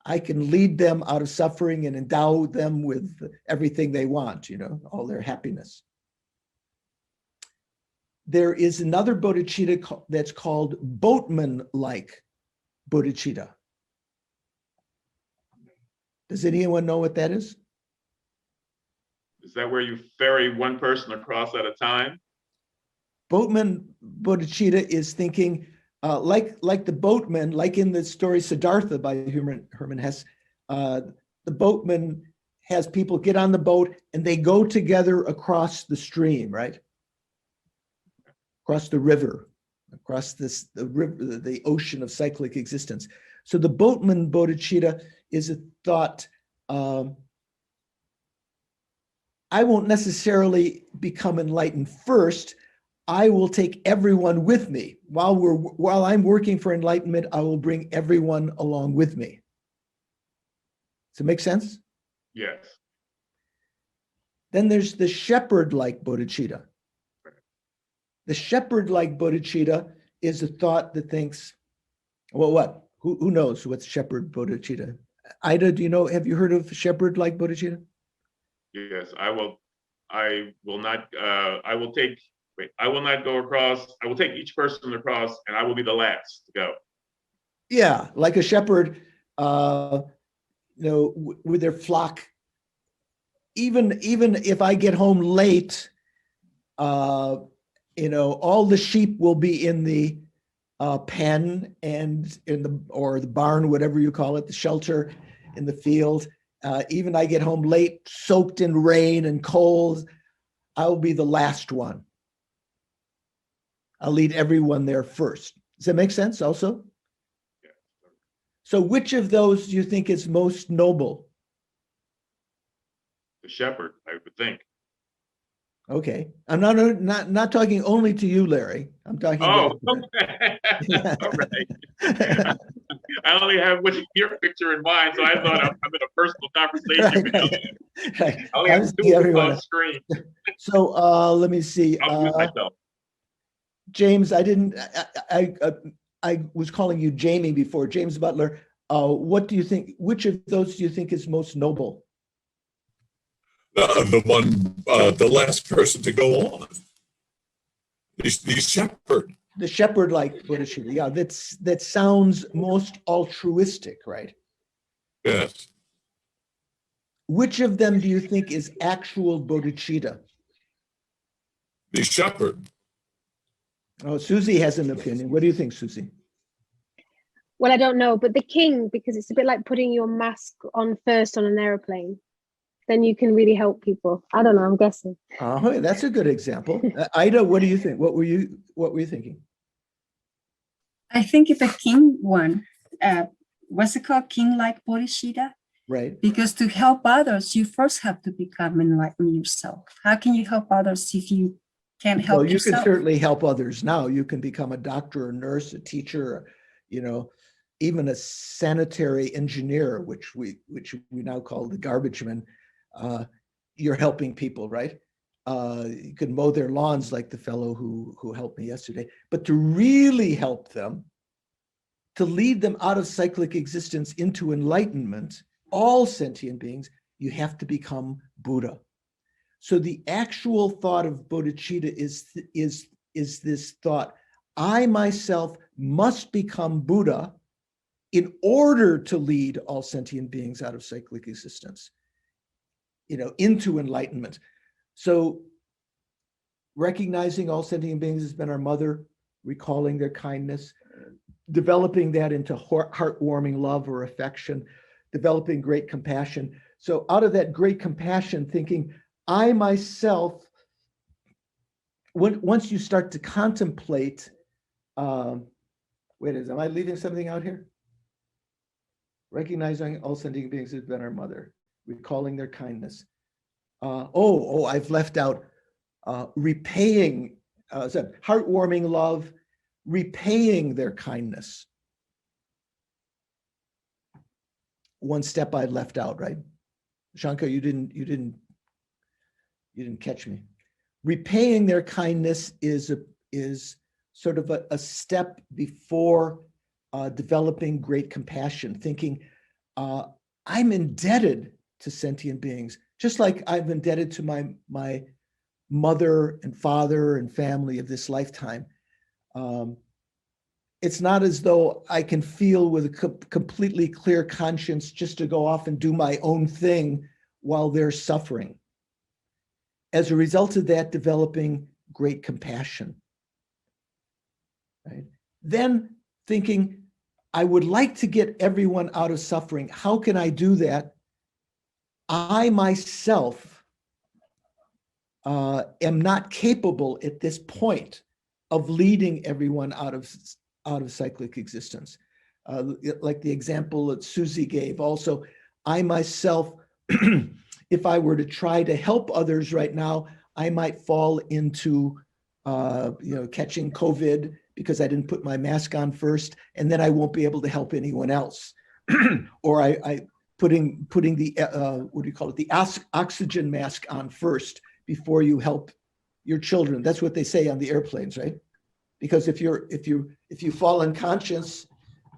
I can lead them out of suffering and endow them with everything they want, all their happiness. There is another bodhicitta that's called boatman-like bodhicitta. Does anyone know what that is? Is that where you ferry one person across at a time? Boatman bodhicitta is thinking, like the boatman, like in the story Siddhartha by Hermann Hesse, the boatman has people get on the boat and they go together across the stream, right? Across the river, across the ocean of cyclic existence. So the boatman bodhicitta is a thought, I won't necessarily become enlightened first. I will take everyone with me. While I'm working for enlightenment, I will bring everyone along with me. Does it make sense? Yes. Then there's the shepherd-like bodhicitta. The shepherd-like bodhicitta is a thought that thinks, well, what? Who knows what's shepherd bodhicitta? Ida, do you know, have you heard of shepherd-like bodhicitta? Yes, I will not go across. I will take each person across and I will be the last to go. Yeah, like a shepherd, with their flock. Even if I get home late, all the sheep will be in the pen and or the barn, whatever you call it, the shelter in the field. Even I get home late, soaked in rain and cold, I will be the last one. I'll lead everyone there first. Does that make sense also? Yeah. So which of those do you think is most noble? The shepherd, I would think. Okay. I'm not talking only to you, Larry. I'm talking Oh, about okay. All right. I only have your picture in mind, so I thought I'm in a personal conversation with you. Right. I only have two on screen. So let me see. I'll mute myself. James, I was calling you Jamie before. James Butler, what do you think? Which of those do you think is most noble? The last person to go on. The shepherd. The shepherd-like bodhicitta. Yeah, that sounds most altruistic, right? Yes. Which of them do you think is actual bodhicitta? The shepherd. Oh, Susie has an opinion. What do you think, Susie? Well, I don't know, but the king, because it's a bit like putting your mask on first on an airplane. Then you can really help people. I don't know, I'm guessing. Oh, that's a good example. Ida, what do you think? What were you thinking? I think the king one, what's it called? King-like bodhicitta? Right. Because to help others, you first have to become enlightened yourself. How can you help others if you can't help yourself? You can certainly help others now. You can become a doctor, a nurse, a teacher, even a sanitary engineer, which we now call the garbage man. You're helping people, right? You can mow their lawns like the fellow who helped me yesterday. But to really help them, to lead them out of cyclic existence into enlightenment, all sentient beings, you have to become Buddha. So the actual thought of bodhicitta is this thought, I myself must become Buddha in order to lead all sentient beings out of cyclic existence, into enlightenment. So recognizing all sentient beings has been our mother, recalling their kindness, developing that into heartwarming love or affection, developing great compassion. So out of that great compassion, thinking, I myself, once you start to contemplate, am I leaving something out here? Recognizing all sentient beings has been our mother, recalling their kindness. I've left out repaying, heartwarming love, repaying their kindness. One step I left out, right? Shankar, you didn't catch me. Repaying their kindness is sort of a step before developing great compassion, thinking, I'm indebted to sentient beings, just like I'm indebted to my mother and father and family of this lifetime. It's not as though I can feel with a completely clear conscience just to go off and do my own thing while they're suffering. As a result of that, developing great compassion. Right? Then thinking, I would like to get everyone out of suffering. How can I do that? I myself am not capable at this point of leading everyone out of cyclic existence. Like the example that Susie gave. Also, I myself, if I were to try to help others right now, I might fall into catching COVID because I didn't put my mask on first, and then I won't be able to help anyone else. Or I putting the what do you call it, the oxygen mask on first before you help your children. That's what they say on the airplanes, right? Because if you fall unconscious,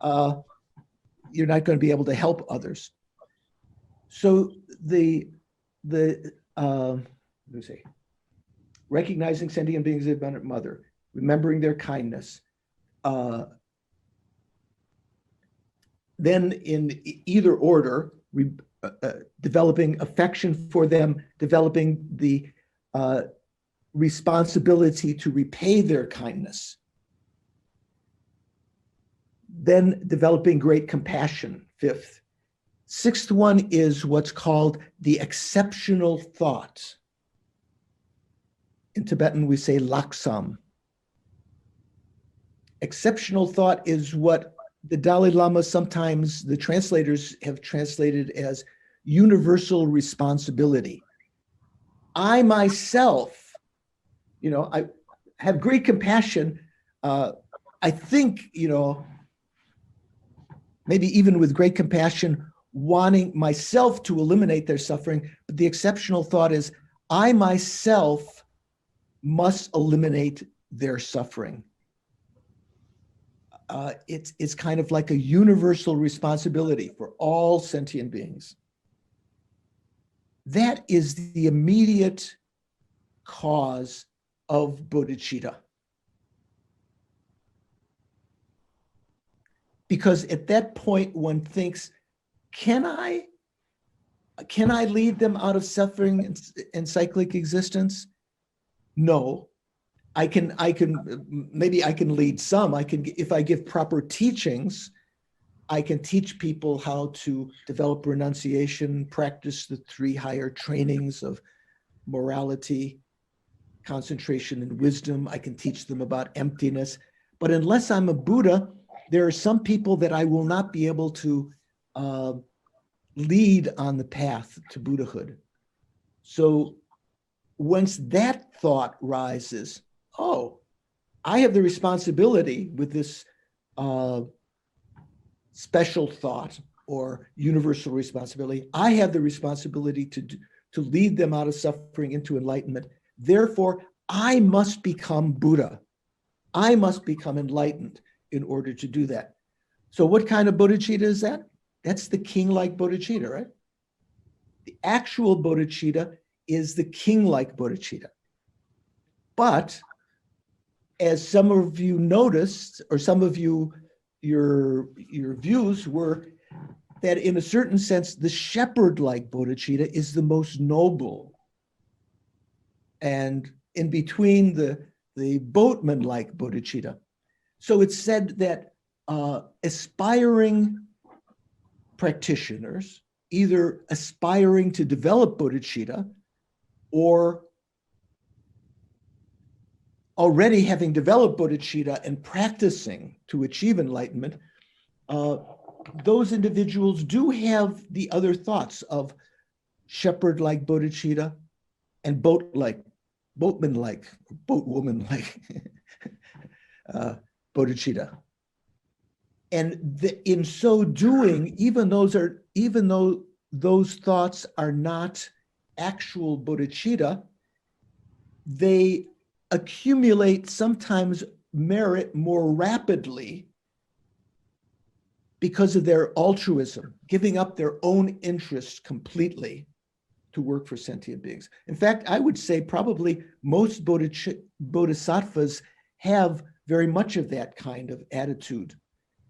you're not going to be able to help others. So recognizing sentient beings as a mother, remembering their kindness, then in either order, developing affection for them, developing the responsibility to repay their kindness, then developing great compassion, fifth. Sixth one is what's called the exceptional thought. In Tibetan, we say laksam. Exceptional thought is what the Dalai Lama, sometimes the translators have translated as universal responsibility. I myself, I have great compassion. I think, maybe even with great compassion, wanting myself to eliminate their suffering. But the exceptional thought is, I myself must eliminate their suffering. It's kind of like a universal responsibility for all sentient beings. That is the immediate cause of bodhicitta. Because at that point, one thinks, can I lead them out of suffering and cyclic existence? No. Maybe I can lead some. If I give proper teachings, I can teach people how to develop renunciation, practice the 3 higher trainings of morality, concentration, and wisdom. I can teach them about emptiness. But unless I'm a Buddha, there are some people that I will not be able to lead on the path to Buddhahood. So once that thought rises, I have the responsibility with this special thought or universal responsibility. I have the responsibility to lead them out of suffering into enlightenment. Therefore, I must become Buddha. I must become enlightened in order to do that. So what kind of bodhicitta is that? That's the king-like bodhicitta, right? The actual bodhicitta is the king-like bodhicitta. But as some of you noticed, or some of you, your views were that in a certain sense, the shepherd-like bodhicitta is the most noble. And in between the boatman-like bodhicitta. So it's said that aspiring practitioners, either aspiring to develop bodhicitta or already having developed bodhicitta and practicing to achieve enlightenment, those individuals do have the other thoughts of shepherd-like bodhicitta and boatman-like, boatwoman-like bodhicitta. And in so doing, even though those thoughts are not actual bodhicitta, they accumulate sometimes merit more rapidly because of their altruism, giving up their own interests completely to work for sentient beings. In fact, I would say probably most bodhisattvas have very much of that kind of attitude,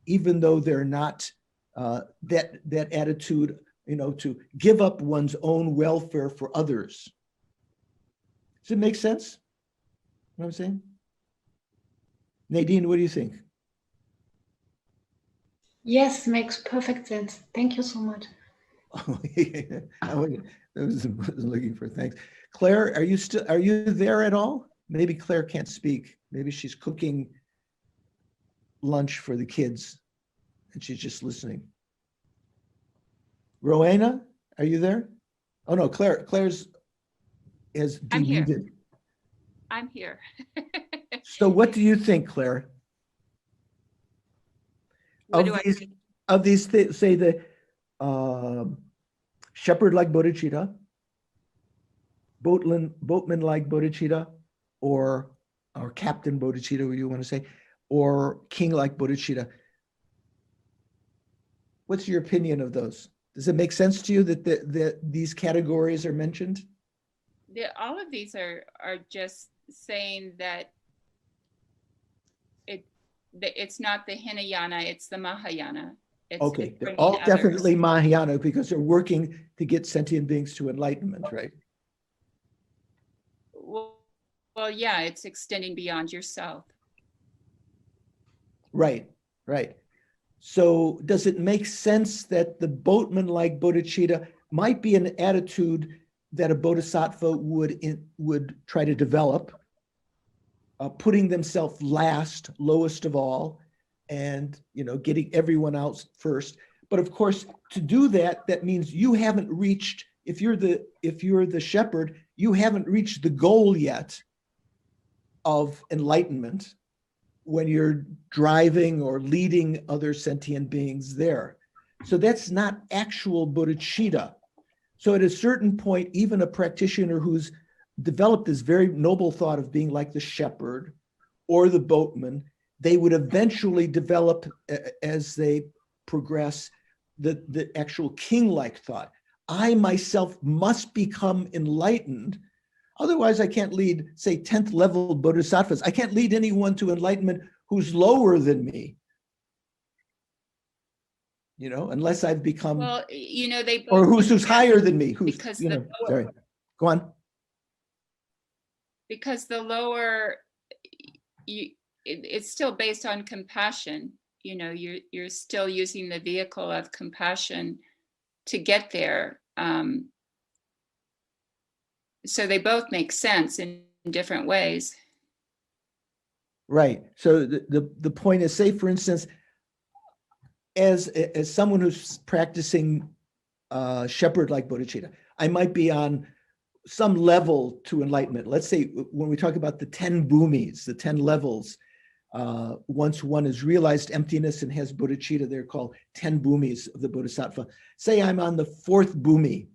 even though they're not that attitude, to give up one's own welfare for others. Does it make sense? You know what I'm saying? Nadine, what do you think? Yes, makes perfect sense. Thank you so much. I wasn't looking for thanks. Claire, are you there at all? Maybe Claire can't speak. Maybe she's cooking lunch for the kids and she's just listening. Rowena, are you there? Oh no, Claire's is I'm here. deleted. I'm here. So what do you think, Claire? Of these, say the shepherd-like bodhicitta, boatman-like bodhicitta, or captain bodhicitta, what you want to say, or king-like bodhicitta. What's your opinion of those? Does it make sense to you that these categories are mentioned? All of these are just saying that it's not the Hinayana, it's the Mahayana. Okay, it's they're bringing all others. definitely Mahayana because they're working to get sentient beings to enlightenment, right? Well, yeah, it's extending beyond yourself. Right, right. So does it make sense that the boatman-like bodhicitta might be an attitude that a bodhisattva would try to develop, putting themselves last, lowest of all, and getting everyone else first. But of course, to do that, that means you haven't reached. If you're the shepherd, you haven't reached the goal yet of enlightenment when you're driving or leading other sentient beings there. So that's not actual bodhicitta. So at a certain point, even a practitioner who's developed this very noble thought of being like the shepherd or the boatman, they would eventually develop, as they progress, the actual king-like thought. I myself must become enlightened. Otherwise, I can't lead, say, 10th level bodhisattvas. I can't lead anyone to enlightenment who's lower than me, unless I've become, Well, they both, or who's higher than me, who's, because sorry, go on. Because the lower, it's still based on compassion. You're still using the vehicle of compassion to get there. So they both make sense in different ways. Right. So the point is, say, for instance, as someone who's practicing shepherd-like bodhicitta, I might be on some level to enlightenment. Let's say when we talk about the 10 bhumis, the 10 levels, once one has realized emptiness and has bodhicitta, they're called 10 bhumis of the bodhisattva. Say I'm on the 4th bhumi,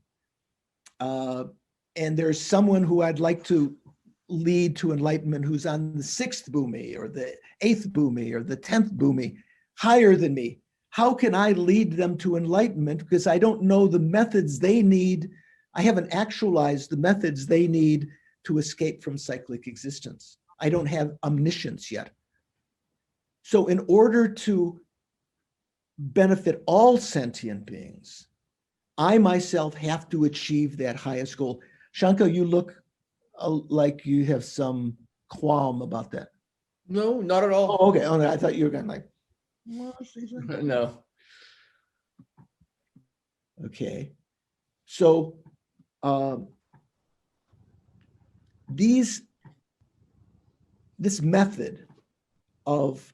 and there's someone who I'd like to lead to enlightenment who's on the 6th bhumi or the 8th bhumi or the 10th bhumi, higher than me. how can I lead them to enlightenment? Because I don't know the methods they need. I haven't actualized the methods they need to escape from cyclic existence. I don't have omniscience yet. So in order to benefit all sentient beings, I myself have to achieve that highest goal. Shankar, you look like you have some qualm about that. No, not at all. Oh, okay. Oh, no, I thought you were going like, No. okay. So this method of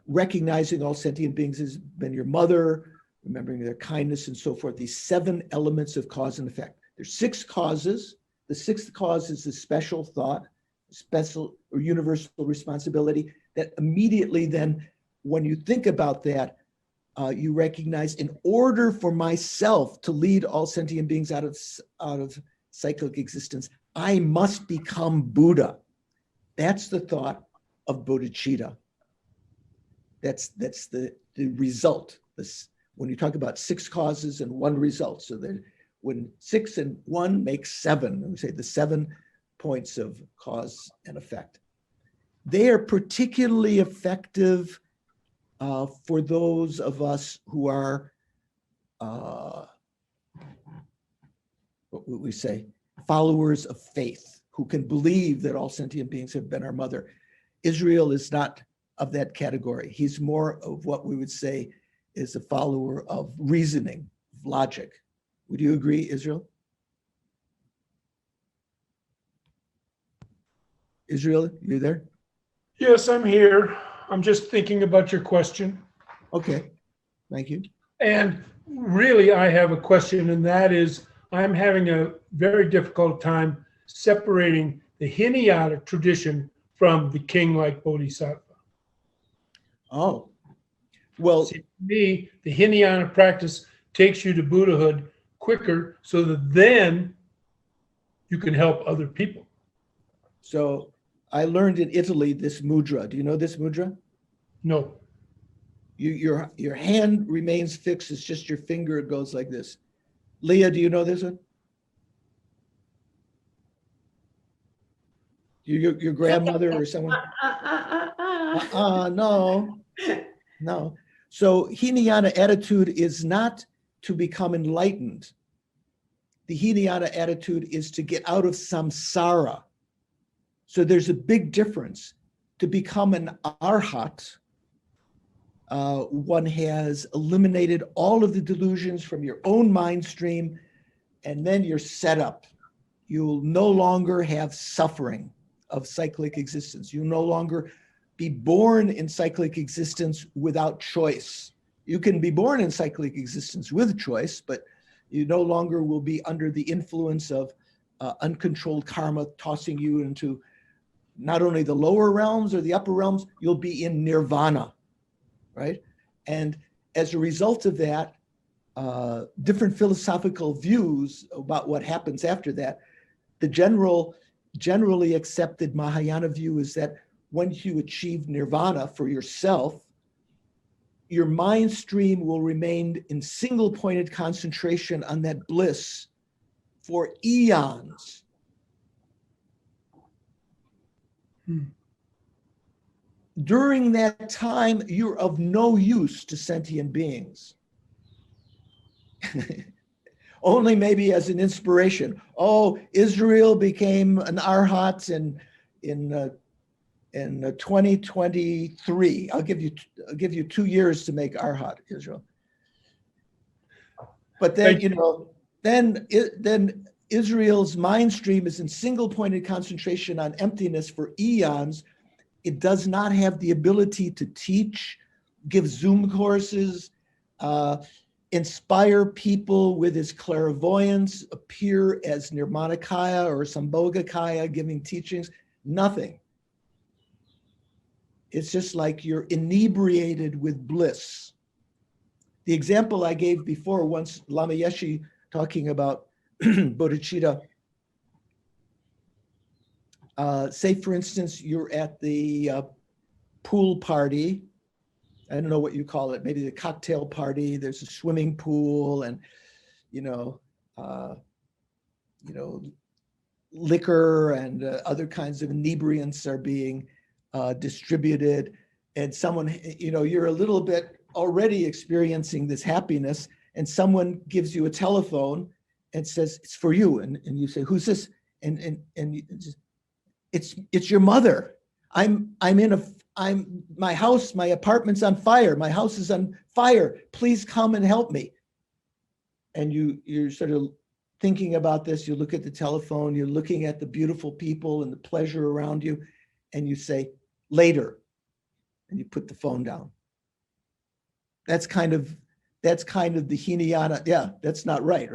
recognizing all sentient beings has been your mother, remembering their kindness and so forth, these 7 elements of cause and effect. There's 6 causes. The 6th cause is the special thought, special or universal responsibility that immediately then, when you think about that, you recognize in order for myself to lead all sentient beings out of cyclic existence, I must become Buddha. That's the thought of bodhicitta. That's the result. When you talk about 6 causes and 1 result, so that when 6 and 1 makes 7, we say the 7 points of cause and effect. They are particularly effective for those of us who are, what would we say, followers of faith, who can believe that all sentient beings have been our mother. Israel is not of that category. He's more of what we would say is a follower of reasoning, logic. Would you agree, Israel? Israel, you there? Yes, I'm here. I'm just thinking about your question. Okay, thank you. And really, I have a question, and that is, I'm having a very difficult time separating the Hinayana tradition from the king-like bodhisattva. Oh, well, see, to me, the Hinayana practice takes you to Buddhahood quicker, so that then you can help other people. So I learned in Italy this mudra. Do you know this mudra? No. Your hand remains fixed. It's just your finger goes like this. Leah, do you know this one? Your grandmother or someone? No. So Hinayana attitude is not to become enlightened. The Hinayana attitude is to get out of samsara. So there's a big difference. To become an arhat, one has eliminated all of the delusions from your own mind stream, and then you're set up. You'll no longer have suffering of cyclic existence. You'll no longer be born in cyclic existence without choice. You can be born in cyclic existence with choice, but you no longer will be under the influence of uncontrolled karma tossing you into not only the lower realms or the upper realms, you'll be in nirvana, right? And as a result of that, different philosophical views about what happens after that, the generally accepted Mahayana view is that once you achieve nirvana for yourself, your mind stream will remain in single-pointed concentration on that bliss for eons. During that time, you're of no use to sentient beings. Only maybe as an inspiration. Oh, Israel became an arhat in 2023. I'll give you 2 years to make arhat, Israel. But then, then Israel's mind stream is in single-pointed concentration on emptiness for eons. It does not have the ability to teach, give Zoom courses, inspire people with his clairvoyance, appear as Nirmanakaya or Sambhogakaya giving teachings, nothing. It's just like you're inebriated with bliss. The example I gave before, once Lama Yeshe talking about bodhicitta, say for instance, you're at the pool party I don't know what you call it, maybe the cocktail party, there's a swimming pool, and, you know, liquor and other kinds of inebriants are being distributed, and someone, you know, you're a little bit already experiencing this happiness, and someone gives you a telephone and says, it's for you. And you say, who's this? And it's your mother. My house, my apartment's on fire. My house is on fire. Please come and help me. And you're sort of thinking about this. You look at the telephone, you're looking at the beautiful people and the pleasure around you, and you say, later. And you put the phone down. That's kind of the Hinayana. Yeah, that's not right,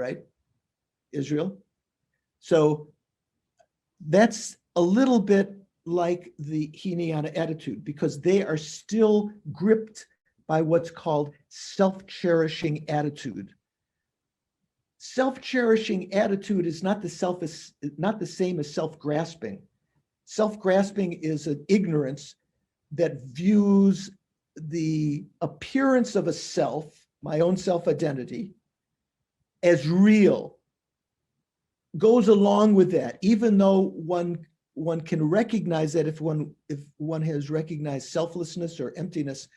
Israel? So that's a little bit like the Hinayana attitude, because they are still gripped by what's called self-cherishing attitude. Self-cherishing attitude is not the same as self-grasping. Self-grasping is an ignorance that views the appearance of a self, my own self-identity, as real, goes along with that, even though one can recognize that if one has recognized selflessness or emptiness,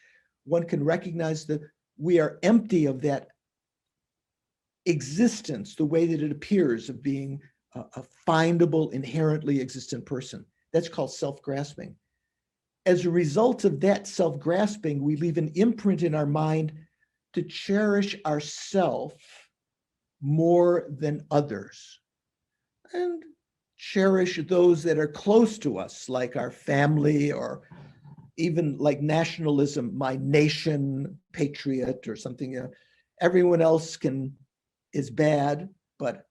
one can recognize that we are empty of that existence, the way that it appears of being a findable, inherently existent person. That's called self-grasping. As a result of that self-grasping, we leave an imprint in our mind to cherish ourself more than others, and cherish those that are close to us, like our family, or even like nationalism, my nation, patriot, or something. Everyone else is bad, but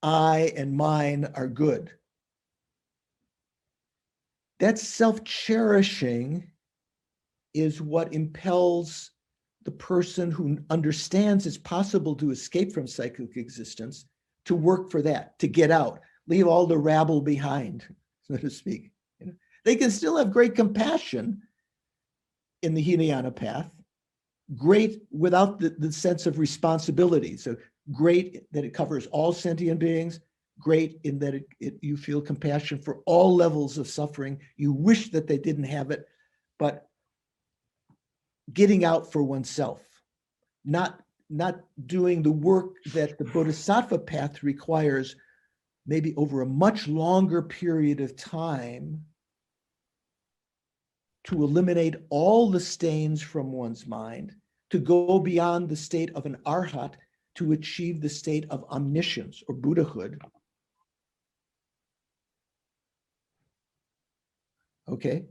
I and mine are good. That self-cherishing is what impels the person who understands it's possible to escape from cyclic existence to work for that, to get out, leave all the rabble behind, so to speak. They can still have great compassion in the Hinayana path, great without the sense of responsibility. So great that it covers all sentient beings, great in that you feel compassion for all levels of suffering. You wish that they didn't have it, but getting out for oneself, not doing the work that the Bodhisattva path requires, maybe over a much longer period of time, to eliminate all the stains from one's mind, to go beyond the state of an arhat, to achieve the state of omniscience or Buddhahood. Okay.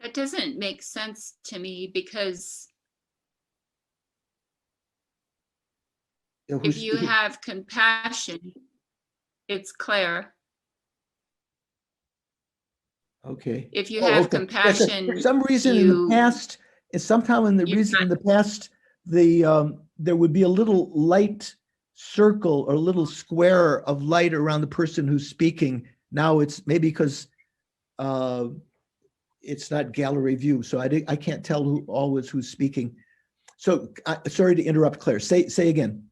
That doesn't make sense to me, because if you have compassion, it's clear. Okay. If you have okay. compassion, for some reason in the past, there would be a little light circle or a little square of light around the person who's speaking. Now it's maybe because it's not gallery view, so I can't tell who's speaking. So sorry to interrupt, Claire. Say again.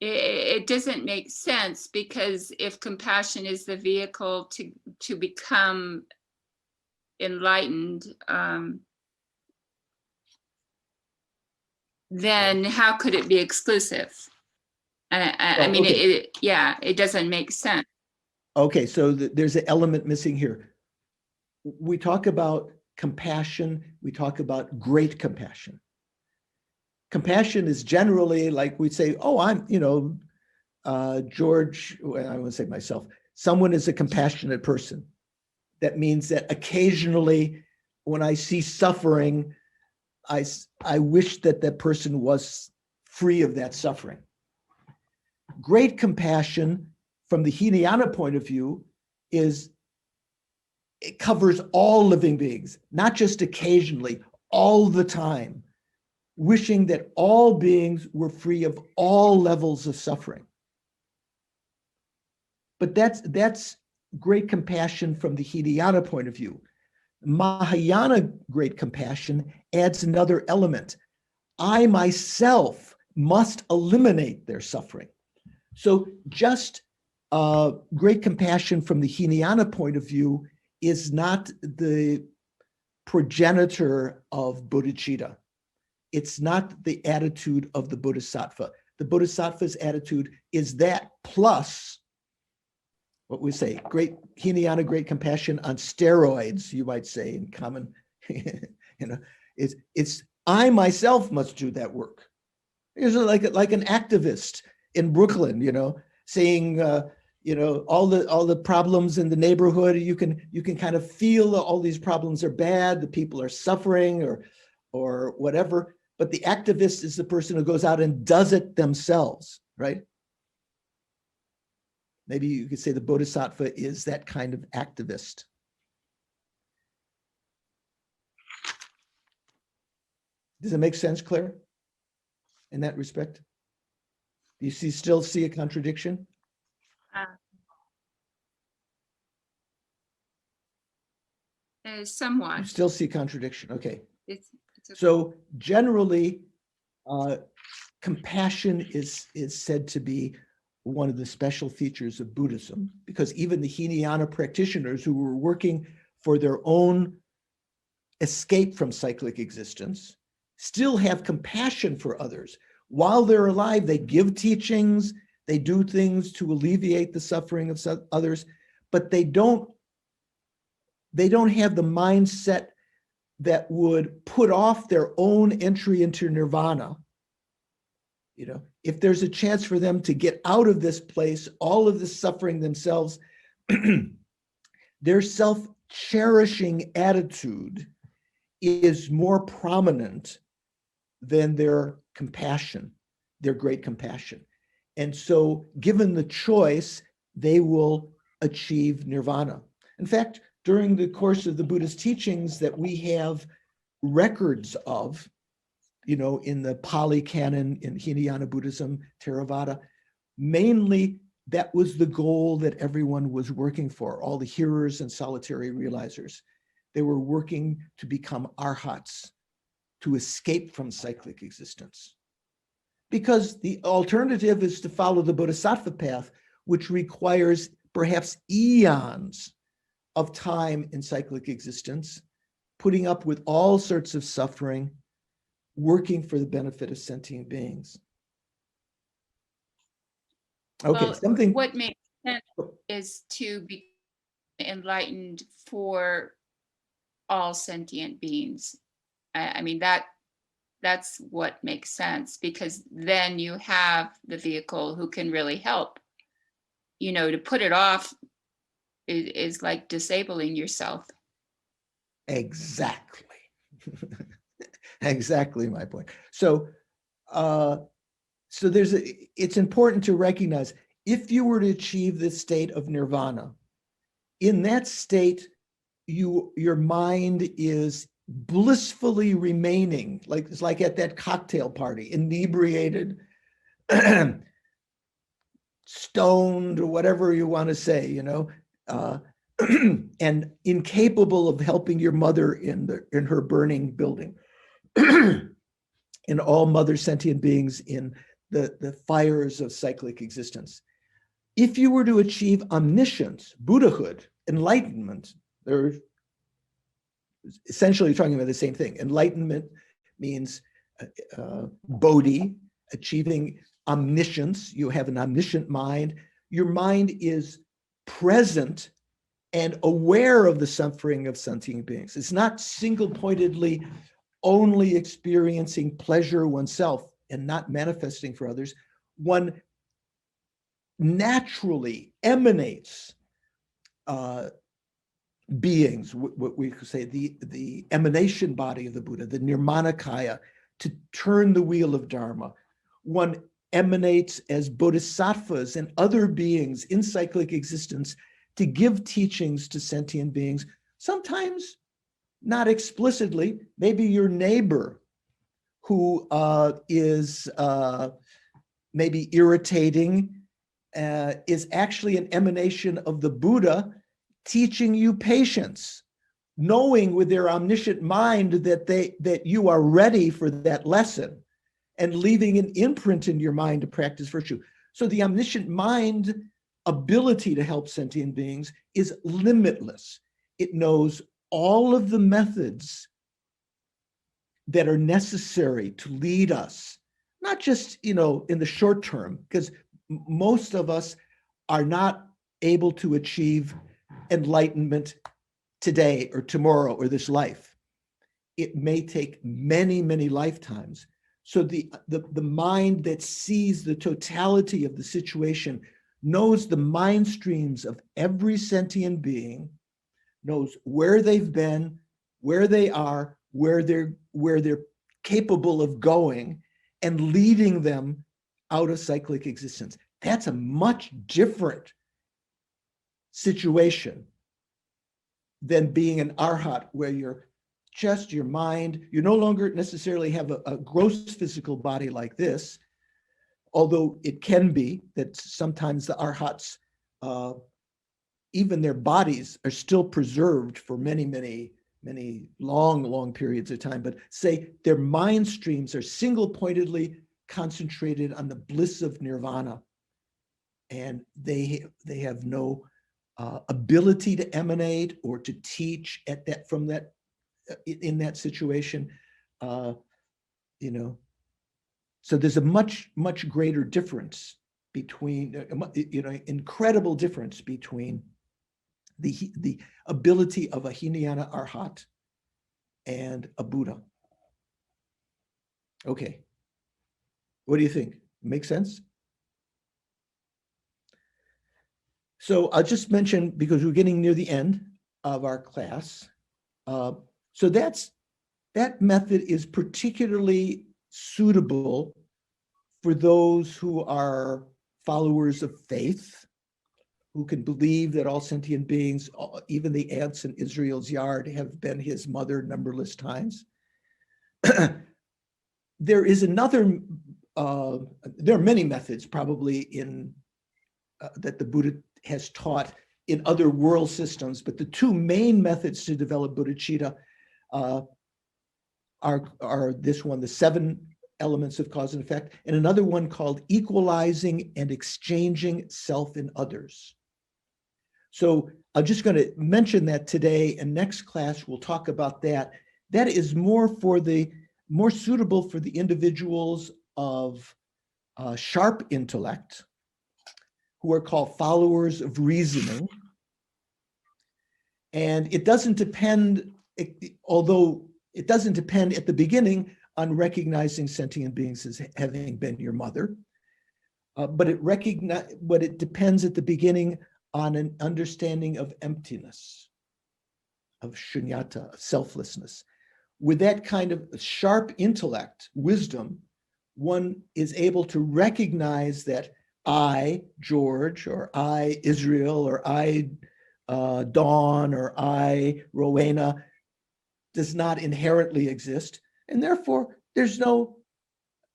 It doesn't make sense, because if compassion is the vehicle to become enlightened, then how could it be exclusive? I mean, okay. It doesn't make sense. Okay, so there's an element missing here. We talk about compassion, we talk about great compassion. Compassion is generally like we'd say, oh, I'm, George, I won't say myself, someone is a compassionate person. That means that occasionally when I see suffering, I wish that person was free of that suffering. Great compassion from the Hinayana point of view it covers all living beings, not just occasionally, all the time, wishing that all beings were free of all levels of suffering. But that's great compassion from the Hinayana point of view. Mahayana great compassion adds another element. I myself must eliminate their suffering. So just great compassion from the Hinayana point of view is not the progenitor of bodhicitta. It's not the attitude of the Bodhisattva. The Bodhisattva's attitude is that plus what we say, great Hinayana, great compassion on steroids, you might say in common, it's I myself must do that work. It's like an activist in Brooklyn, saying, all the problems in the neighborhood, you can kind of feel all these problems are bad, the people are suffering or whatever, but the activist is the person who goes out and does it themselves, right? Maybe you could say the Bodhisattva is that kind of activist. Does it make sense, Claire, in that respect? Do you still see a contradiction? Somewhat. You still see contradiction, okay. It's okay. So generally, compassion is said to be one of the special features of Buddhism, because even the Hinayana practitioners who were working for their own escape from cyclic existence still have compassion for others. While they're alive, they give teachings, they do things to alleviate the suffering of others, but they don't have the mindset that would put off their own entry into nirvana. If there's a chance for them to get out of this place, all of this suffering themselves, their self-cherishing attitude is more prominent than their compassion, their great compassion. And so given the choice, they will achieve nirvana. In fact, during the course of the Buddhist teachings that we have records of, in the Pali Canon, in Hinayana Buddhism, Theravada, mainly that was the goal that everyone was working for, all the hearers and solitary realizers. They were working to become arhats, to escape from cyclic existence. Because the alternative is to follow the Bodhisattva path, which requires perhaps eons of time in cyclic existence, putting up with all sorts of suffering, working for the benefit of sentient beings. Okay, well, what makes sense is to be enlightened for all sentient beings. I mean, that's what makes sense, because then you have the vehicle who can really help. To put it off is like disabling yourself. Exactly. Exactly my point. So it's important to recognize, if you were to achieve this state of nirvana, in that state, your mind is blissfully remaining, it's like at that cocktail party, inebriated, stoned, or whatever you want to say, and incapable of helping your mother in her burning building. And all mother sentient beings in the fires of cyclic existence. If you were to achieve omniscience, Buddhahood, enlightenment, they're essentially talking about the same thing. Enlightenment means bodhi, achieving omniscience. You have an omniscient mind. Your mind is present and aware of the suffering of sentient beings. It's not single-pointedly only experiencing pleasure oneself and not manifesting for others. One naturally emanates beings, what we could say, the emanation body of the Buddha, the Nirmanakaya, to turn the wheel of Dharma. One emanates as bodhisattvas and other beings in cyclic existence to give teachings to sentient beings, sometimes not explicitly. Maybe your neighbor who is maybe irritating is actually an emanation of the Buddha teaching you patience, knowing with their omniscient mind that you are ready for that lesson, and leaving an imprint in your mind to practice virtue. So the omniscient mind ability to help sentient beings is limitless. It knows all of the methods that are necessary to lead us, not just, in the short term, because most of us are not able to achieve enlightenment today or tomorrow or this life. It may take many, many lifetimes. So the mind that sees the totality of the situation knows the mind streams of every sentient being, knows where they've been, where they are, where they're capable of going, and leading them out of cyclic existence. That's a much different situation than being an arhat, where you're just your mind, you no longer necessarily have a gross physical body like this, although it can be that sometimes the arhats, even their bodies are still preserved for many, many, many long periods of time. But say their mind streams are single-pointedly concentrated on the bliss of nirvana, and they have no ability to emanate or to teach at that from that in that situation, So there's a much greater difference between, incredible difference between the ability of a Hinayana Arhat and a Buddha. Okay, what do you think? Make sense? So I'll just mention, because we're getting near the end of our class, so that method is particularly suitable for those who are followers of faith, who can believe that all sentient beings, even the ants in Israel's yard, have been his mother numberless times. There is another, there are many methods probably that the Buddha has taught in other world systems, but the two main methods to develop bodhicitta are this one, the 7 elements of cause and effect, and another one called equalizing and exchanging self in others. So I'm just going to mention that today, and next class we'll talk about that. That is more suitable for the individuals of sharp intellect, who are called followers of reasoning. And it doesn't depend, although it doesn't depend at the beginning on recognizing sentient beings as having been your mother, but it depends at the beginning on an understanding of emptiness, of shunyata, of selflessness. With that kind of sharp intellect, wisdom, one is able to recognize that I, George, or I, Israel, or I, Dawn, or I, Rowena, does not inherently exist, and therefore there's no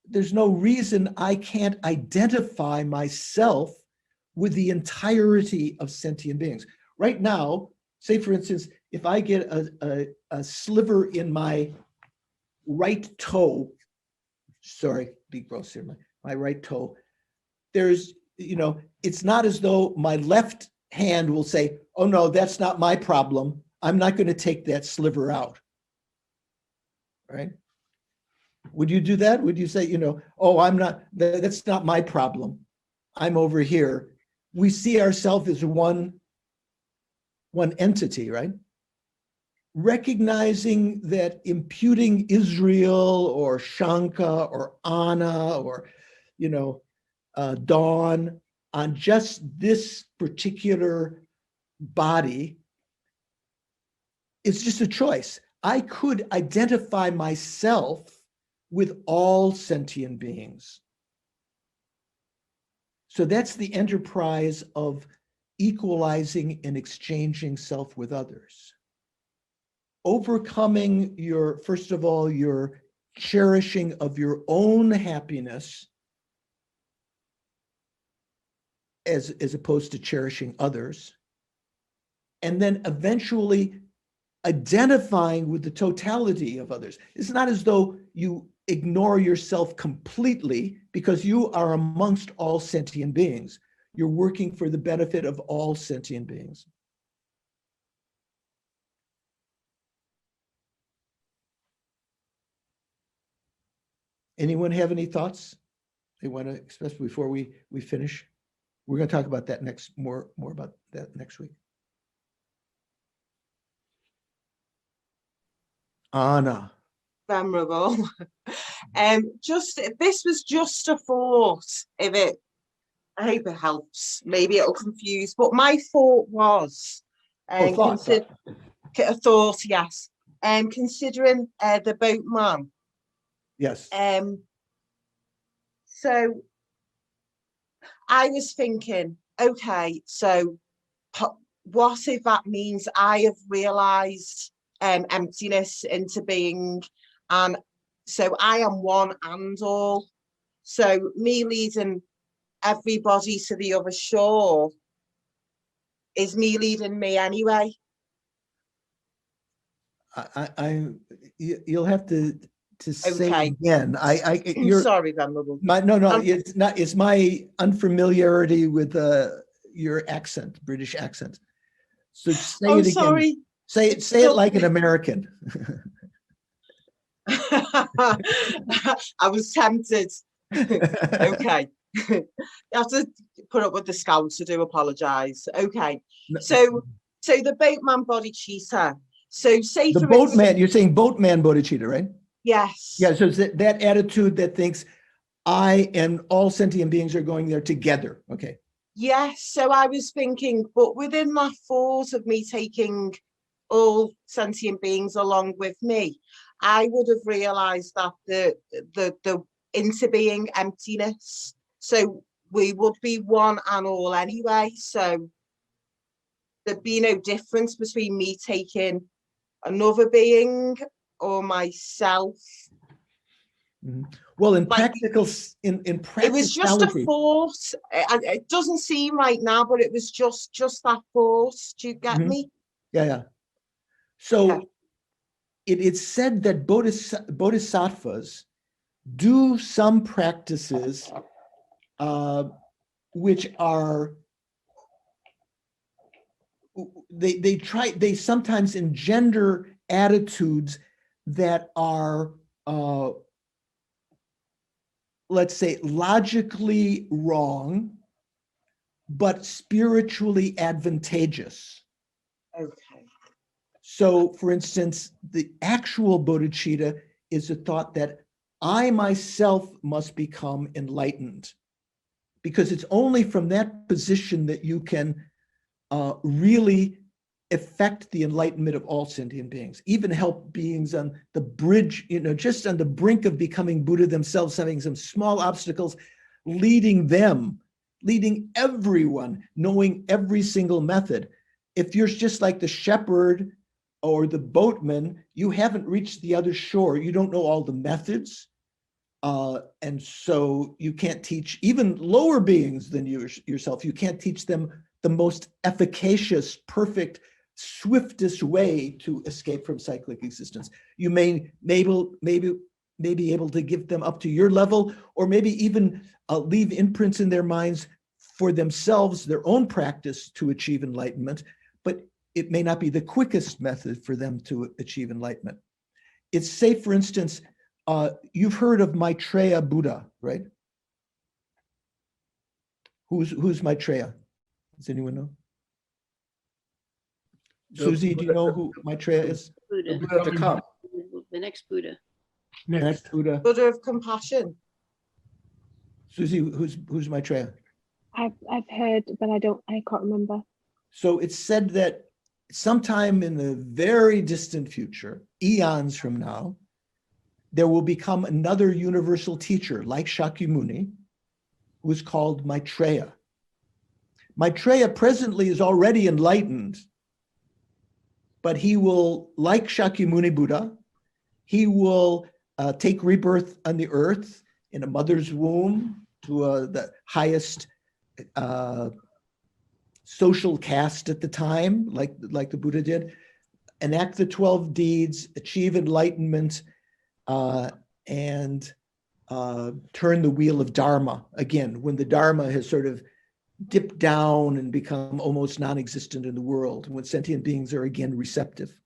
reason I can't identify myself with the entirety of sentient beings. Right now, say for instance, if I get a sliver in my right toe, sorry, be gross here, my right toe, there's, it's not as though my left hand will say, oh no, that's not my problem, I'm not going to take that sliver out. Right? Would you do that? Would you say, oh, I'm not, that's not my problem, I'm over here? We see ourselves as one entity, right? Recognizing that imputing Israel or Shanka or Anna or, Dawn on just this particular body is just a choice. I could identify myself with all sentient beings. So that's the enterprise of equalizing and exchanging self with others. Overcoming first of all, your cherishing of your own happiness as opposed to cherishing others. and then eventually identifying with the totality of others. It's not as though you ignore yourself completely, because you are amongst all sentient beings. You're working for the benefit of all sentient beings. Anyone have any thoughts they want to express before we finish? We're going to talk about that more about that next week. Anna. Venerable. This was just a thought. I hope it helps. Maybe it'll confuse. But my thought was, a thought, yes. Considering the boatman. Yes. So I was thinking, okay, so what if that means I have realized emptiness into being, and so I am one and all. So me leading everybody to the other shore is me leading me anyway. You'll have to say Okay. again. I'm sorry, Venerable. It's not. It's my unfamiliarity with your accent, British accent. So say it again. Sorry. Say it like an American. I was tempted. Okay. You have to put up with the scouts. I do apologize. Okay. So the boatman bodhicitta. So say the for boatman. instance, You're saying boatman bodhicitta, right? yes. Yeah. So it's that attitude that thinks I and all sentient beings are going there together. Okay. Yes. So I was thinking, but within that thought of me taking all sentient beings along with me, I would have realized that the into being emptiness. So we would be one and all anyway. So there'd be no difference between me taking another being or myself. Mm-hmm. Well, in practical, in practicality, it was just a thought. It doesn't seem right now, but it was just that thought. Do you get me? Yeah. So it's said that bodhisattvas do some practices which are, they sometimes engender attitudes that are, let's say, logically wrong, but spiritually advantageous. Okay. So, for instance, the actual bodhicitta is the thought that I myself must become enlightened, because it's only from that position that you can really affect the enlightenment of all sentient beings, even help beings on the bridge, just on the brink of becoming Buddha themselves, having some small obstacles, leading everyone, knowing every single method. If you're just like the shepherd or the boatman, you haven't reached the other shore. You don't know all the methods. And so you can't teach even lower beings than yourself. You can't teach them the most efficacious, perfect, swiftest way to escape from cyclic existence. You may be able to give them up to your level, or maybe even leave imprints in their minds for themselves, their own practice to achieve enlightenment, but it may not be the quickest method for them to achieve enlightenment. It's, say, for instance, you've heard of Maitreya Buddha, right? Who's Maitreya? Does anyone know? Susie, do you know who Maitreya is? Buddha. Buddha to come. The next Buddha. Next Buddha. Buddha of compassion. Susie, who's Maitreya? I've heard, but I can't remember. So it's said that sometime in the very distant future, eons from now, there will become another universal teacher like Shakyamuni, who is called Maitreya. Maitreya presently is already enlightened, but he will, like Shakyamuni Buddha, he will take rebirth on the earth in a mother's womb to the highest social caste at the time, like the Buddha did, enact the 12 deeds, achieve enlightenment, and turn the wheel of Dharma. Again, when the Dharma has sort of dipped down and become almost non-existent in the world, when sentient beings are again receptive.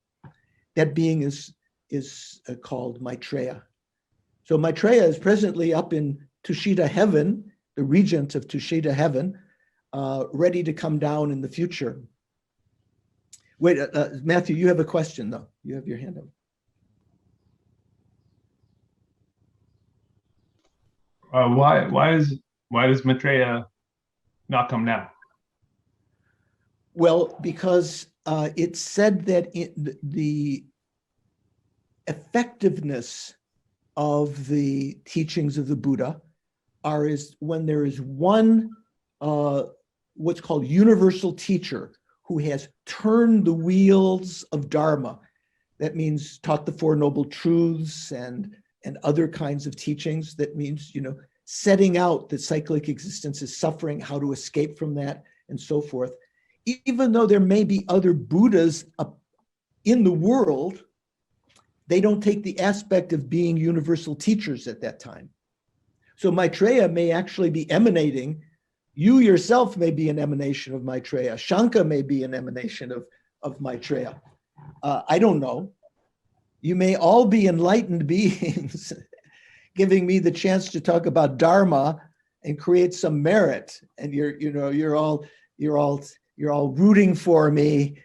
That being is called Maitreya. So Maitreya is presently up in Tushita heaven, the regent of Tushita heaven, ready to come down in the future. Wait, Matthew, you have a question though. You have your hand up. Why does Maitreya not come now? Well, because it's said that the effectiveness of the teachings of the Buddha is when there is one what's called universal teacher who has turned the wheels of Dharma. That means taught the Four Noble Truths and other kinds of teachings. That means, setting out that cyclic existence is suffering, how to escape from that, and so forth. Even though there may be other Buddhas in the world, they don't take the aspect of being universal teachers at that time. So Maitreya may actually be emanating. You yourself may be an emanation of Maitreya. Shanka may be an emanation of Maitreya. I don't know. You may all be enlightened beings giving me the chance to talk about Dharma and create some merit. And you're all rooting for me.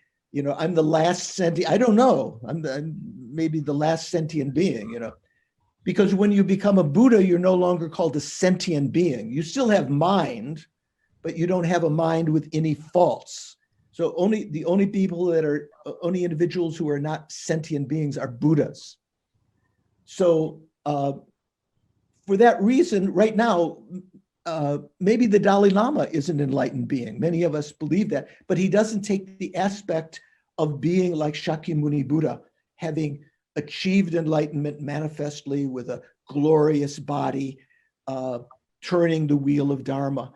I'm the last sentient. I don't know. I'm maybe the last sentient being. Because when you become a Buddha, you're no longer called a sentient being. You still have mind, but you don't have a mind with any faults. So the only individuals who are not sentient beings are Buddhas. So for that reason, right now, maybe the Dalai Lama is an enlightened being. Many of us believe that, but he doesn't take the aspect of being like Shakyamuni Buddha, having achieved enlightenment manifestly with a glorious body, turning the wheel of Dharma.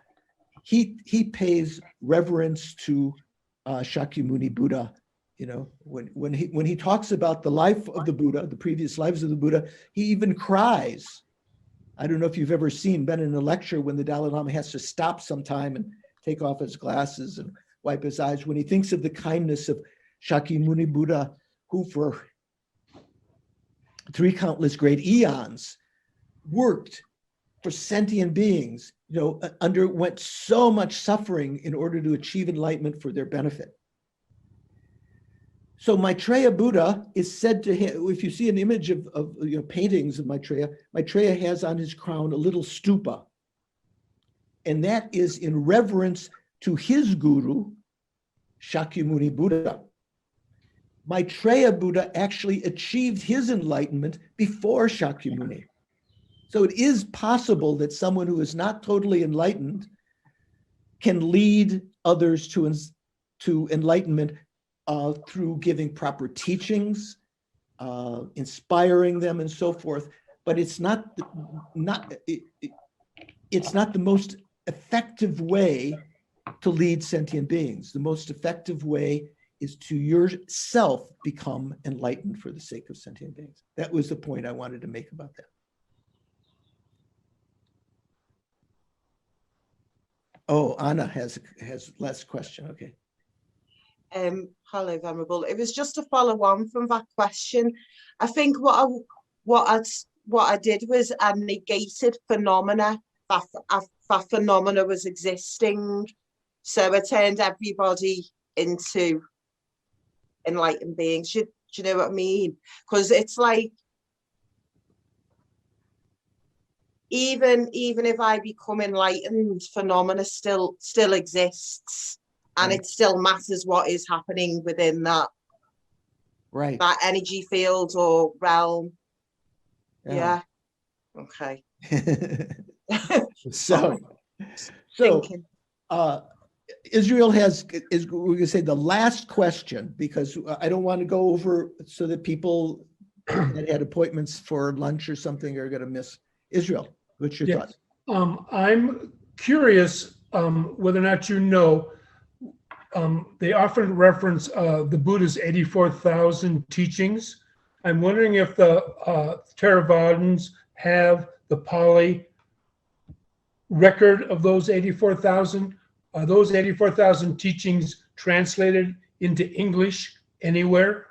He pays reverence to Shakyamuni Buddha. When he talks about the life of the Buddha, the previous lives of the Buddha, he even cries. I don't know if you've ever been in a lecture when the Dalai Lama has to stop sometime and take off his glasses and wipe his eyes when he thinks of the kindness of Shakyamuni Buddha, who for 3 countless great eons worked for sentient beings, underwent so much suffering in order to achieve enlightenment for their benefit. So Maitreya Buddha is said to have, if you see an image of paintings of Maitreya, Maitreya has on his crown a little stupa. And that is in reverence to his guru, Shakyamuni Buddha. Maitreya Buddha actually achieved his enlightenment before Shakyamuni. So it is possible that someone who is not totally enlightened can lead others to enlightenment through giving proper teachings, inspiring them, and so forth. But it's not the most effective way to lead sentient beings. The most effective way is to yourself become enlightened for the sake of sentient beings. That was the point I wanted to make about that. Oh, Anna has last question. Okay. Hello, Venerable. It was just to follow on from that question. I think what I did was I negated phenomena. That phenomena was existing, so I turned everybody into enlightened beings. Do you know what I mean? Because it's like, even if I become enlightened, phenomena still exists. And it still matters what is happening within that, that energy field or realm. Yeah. Okay. So Israel is we're going to say the last question, because I don't want to go over so that people that had appointments for lunch or something are going to miss. Israel, what's your thoughts? I'm curious whether or not they often reference the Buddha's 84,000 teachings. I'm wondering if the Theravadins have the Pali record of those 84,000. Are those 84,000 teachings translated into English anywhere?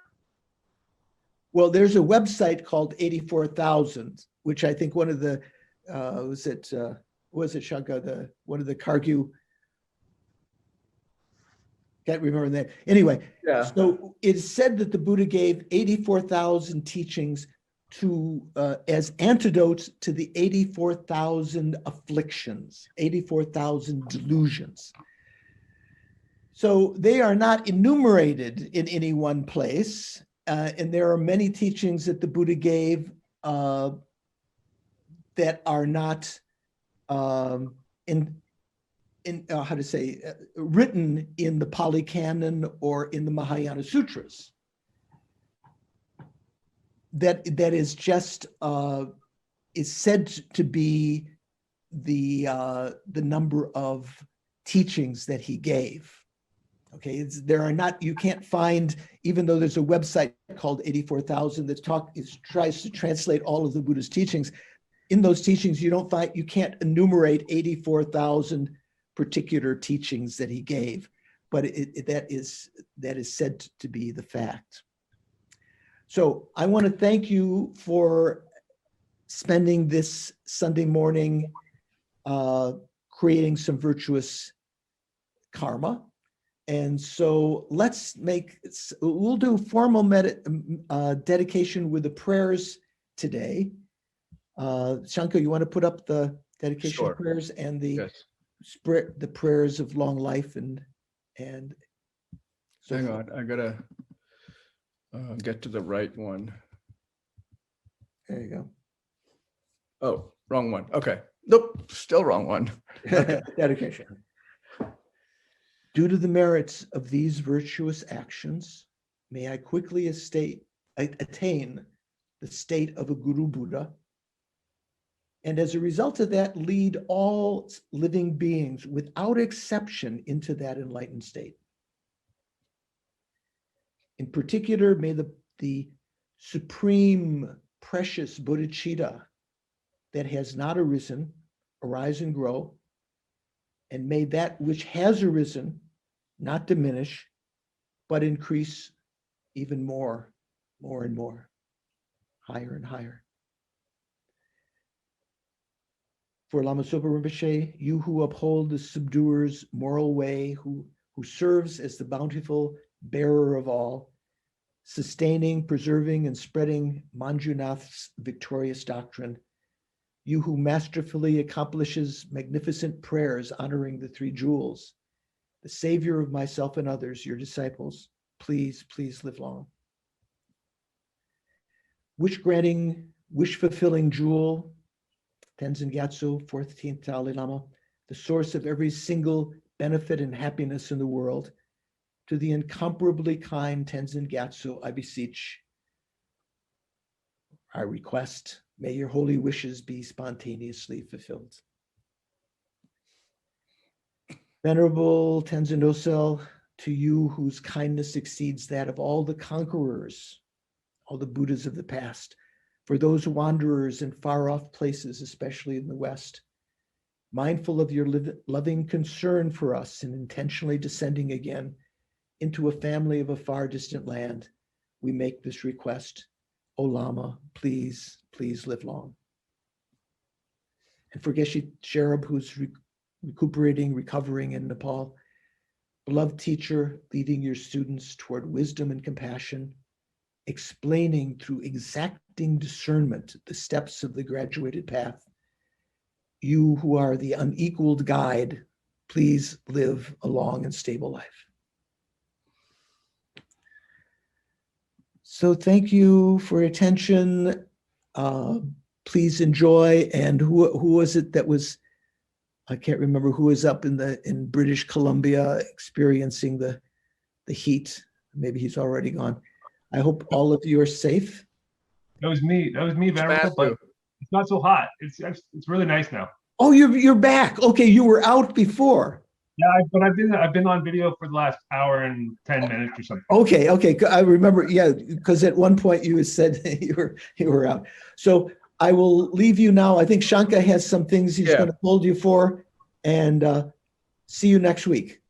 Well, there's a website called 84,000, which I think one of the, was it Shankar, one of the Kargu, can't remember that. Anyway, Yeah. so it's said that the Buddha gave 84,000 teachings to as antidotes to the 84,000 afflictions, 84,000 delusions. So they are not enumerated in any one place. And there are many teachings that the Buddha gave that are not written in the Pali Canon or in the Mahayana Sutras. That is just is said to be the number of teachings that he gave. Okay, there are not, you can't find, even though there's a website called 84,000 that tries to translate all of the Buddha's teachings. In those teachings, you can't enumerate 84,000 particular teachings that he gave, but that is said to be the fact. So I want to thank you for spending this Sunday morning creating some virtuous karma. And so we'll do formal dedication with the prayers today. Shankar, you want to put up the dedication Sure. prayers and the Yes. the prayers of long life and so Hang forth. on, I gotta get to the right one. There you go. Oh, wrong one. Okay. Nope, still wrong one. Dedication. Due to the merits of these virtuous actions, may I quickly attain the state of a Guru Buddha, and as a result of that, lead all living beings without exception into that enlightened state. In particular, may the supreme precious bodhicitta that has not arisen arise and grow, and may that which has arisen not diminish, but increase even more and more, higher and higher. For Lama Zopa Rinpoche, you who uphold the subduer's moral way, who serves as the bountiful bearer of all, sustaining, preserving, and spreading Manjunath's victorious doctrine, you who masterfully accomplishes magnificent prayers honoring the three jewels, the savior of myself and others, your disciples, please live long. Wish-granting, wish-fulfilling jewel, Tenzin Gyatso, 14th Dalai Lama, the source of every single benefit and happiness in the world, to the incomparably kind Tenzin Gyatso, I beseech, I request, may your holy wishes be spontaneously fulfilled. Venerable Tenzin Dosel, to you whose kindness exceeds that of all the conquerors, all the Buddhas of the past, for those wanderers in far-off places, especially in the West, mindful of your loving concern for us and intentionally descending again into a family of a far distant land, we make this request. O Lama, please live long. And for Geshe Sherab, who's recovering in Nepal, beloved teacher, leading your students toward wisdom and compassion, explaining through exacting discernment the steps of the graduated path. You who are the unequaled guide, please live a long and stable life. So thank you for your attention. Please enjoy. And who was it that was, I can't remember who was up in British Columbia experiencing the heat. Maybe he's already gone. I hope all of you are safe. That was me, Venerable, but it's not so hot. It's really nice now. Oh, you're back. Okay, you were out before. but I've been on video for the last hour and 10 minutes or something. Okay, I remember, yeah, because at one point you said you were out. So I will leave you now. I think Shanka has some things he's going to hold you for, and see you next week.